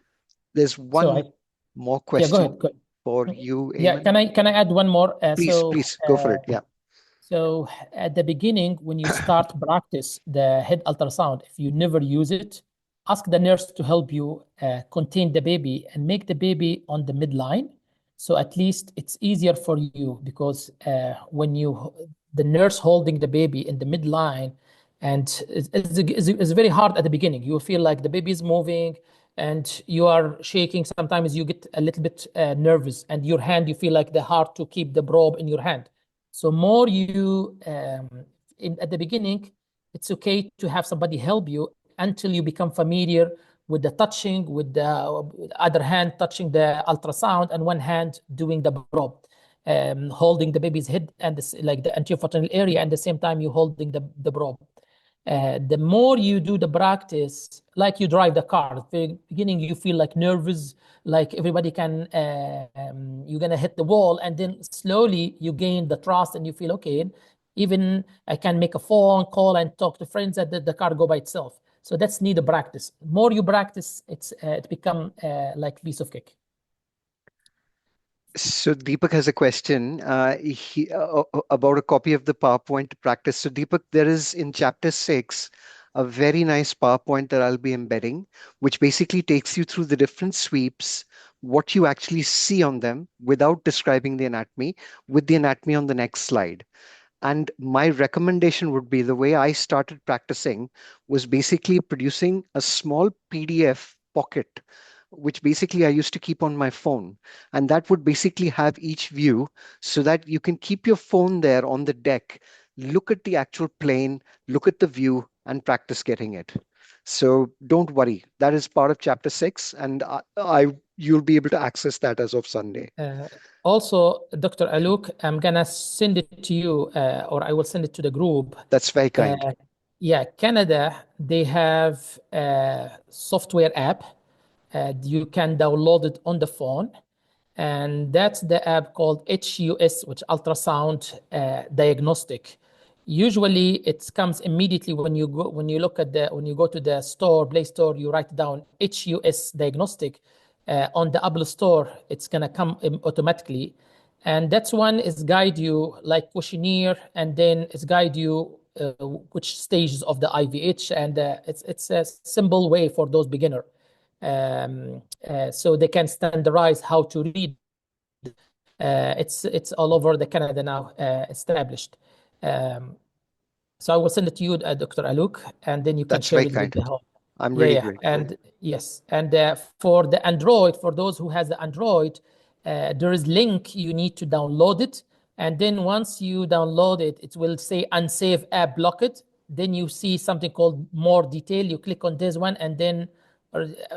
There's one more question go ahead. for you, Eamon. Yeah, can I add one more? Please go for it. Yeah. So at the beginning, when you start practice the head ultrasound, if you never use it, ask the nurse to help you contain the baby and make the baby on the midline. So at least it's easier for you, because when the nurse holding the baby in the midline, and it's very hard at the beginning. You feel like the baby is moving and you are shaking. Sometimes you get a little bit nervous, and your hand, you feel like the hard to keep the probe in your hand. So more you, at the beginning, it's okay to have somebody help you until you become familiar with the touching, with the other hand touching the ultrasound and one hand doing the probe, holding the baby's head and like the anterior fontanel area, and the same time you holding the probe. The more you do the practice, like you drive the car, at the beginning you feel like nervous, like everybody can, you're gonna hit the wall, and then slowly you gain the trust and you feel, okay, even I can make a phone call and talk to friends that the car go by itself. So that's need a practice. The more you practice, it become like piece of cake. So Deepak has a question about a copy of the PowerPoint to practice. So Deepak, there is in chapter 6 a very nice PowerPoint that I'll be embedding, which basically takes you through the different sweeps, what you actually see on them without describing the anatomy, with the anatomy on the next slide. And my recommendation would be, the way I started practicing was basically producing a small PDF pocket, which basically I used to keep on my phone. And that would basically have each view so that you can keep your phone there on the deck, look at the actual plane, look at the view, and practice getting it. So don't worry, that is part of chapter 6, and you'll be able to access that as of Sunday. Also, Dr. Alok, I'm gonna send it to you, or I will send it to the group. That's very kind. Yeah, Canada, they have a software app. You can download it on the phone, and that's the app called HUS, which ultrasound diagnostic. Usually, it comes immediately when you go when you go to the store, Play Store, you write down HUS diagnostic. On the Apple Store, it's gonna come automatically, and that's one is guide you like questionnaire, and then it's guide you which stages of the IVH, and it's a simple way for those beginner, so they can standardize how to read. It's all over the Canada now established. So I will send it to you, Dr. Alok, and then you can That's share very it with kind. the whole. I'm really grateful. And yes, and for the Android, for those who has the Android, there is link you need to download it, and then once you download it, it will say unsafe app, block it. Then you see something called more detail. You click on this one, and then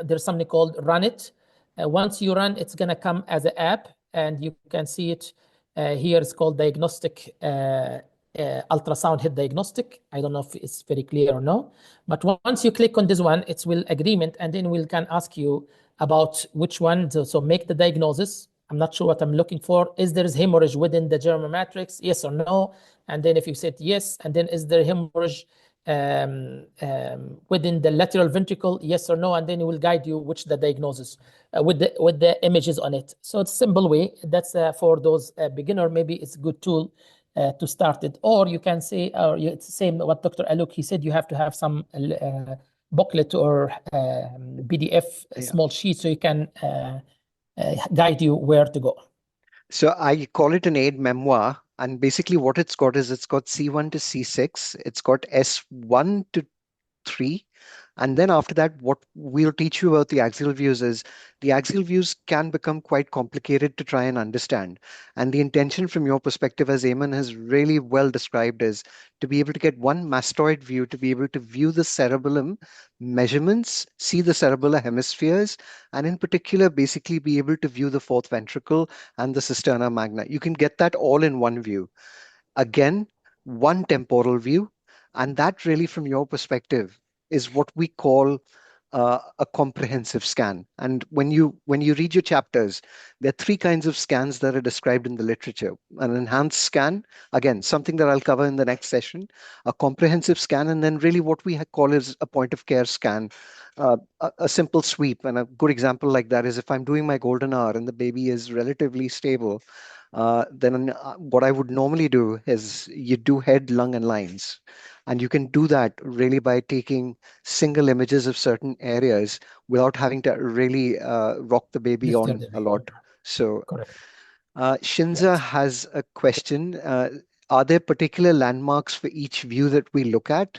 there's something called run it. Once you run, it's gonna come as an app, and you can see it here. It's called diagnostic. Ultrasound head diagnostic. I don't know if it's very clear or no, but once you click on this one, it will agreement, and then we can ask you about which one. So make the diagnosis. I'm not sure what I'm looking for. Is there hemorrhage within the germinal matrix? Yes or no? And then if you said yes, and then is there hemorrhage within the lateral ventricle? Yes or no? And then it will guide you which the diagnosis with the images on it. So it's a simple way. That's for those beginner. Maybe it's a good tool to start it, or you can say, or it's the same what Dr. Alok, he said, you have to have some booklet or PDF small sheet so you can guide you where to go. So I call it an aid memoir, and basically what it's got is it's got C1 to C6, it's got S1 to 3. And then after that, what we'll teach you about the axial views is the axial views can become quite complicated to try and understand. And the intention from your perspective, as Eamon has really well described, is to be able to get one mastoid view, to be able to view the cerebellum measurements, see the cerebellar hemispheres, and in particular, basically be able to view the fourth ventricle and the cisterna magna. You can get that all in one view. Again, one temporal view. And that really, from your perspective, is what we call a comprehensive scan. And when you read your chapters, there are 3 kinds of scans that are described in the literature. An enhanced scan, again, something that I'll cover in the next session, a comprehensive scan, and then really what we call is a point of care scan, a simple sweep. And a good example like that is if I'm doing my golden hour and the baby is relatively stable, then what I would normally do is you do head, lung, and lines. And you can do that really by taking single images of certain areas without having to really rock the baby on a lot. So Shinza has a question. Are there particular landmarks for each view that we look at?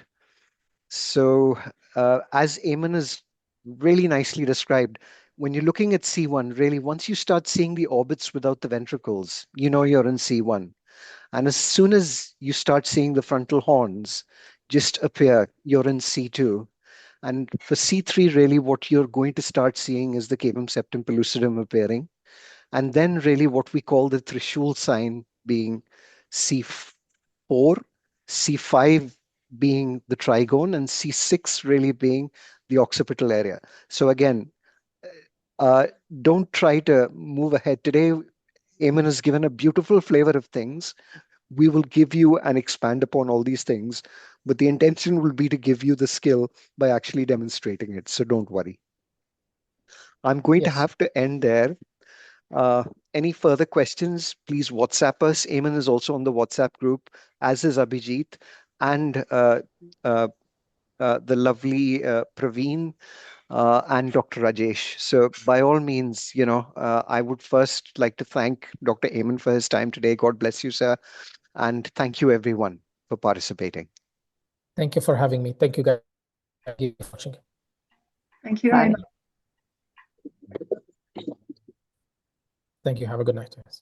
So as Eamon has really nicely described, when you're looking at C1, really, once you start seeing the orbits without the ventricles, you know you're in C1. And as soon as you start seeing the frontal horns just appear, you're in C2. And for C3, really what you're going to start seeing is the cavum septum pellucidum appearing. And then really what we call the Trishul sign being C4, C5 being the trigone, and C6 really being the occipital area. So again, don't try to move ahead. Today, Eamon has given a beautiful flavor of things. We will give you and expand upon all these things, but the intention will be to give you the skill by actually demonstrating it. So don't worry. I'm going to have to end there. Any further questions, please WhatsApp us. Eamon is also on the WhatsApp group, as is Abhijit, and the lovely Praveen and Dr. Rajesh. So by all means, I would first like to thank Dr. Eamon for his time today. God bless you, sir. And thank you everyone for participating. Thank you for having me. Thank you guys for watching. Thank you, Bye. Ayman. Thank you. Have a good night, guys.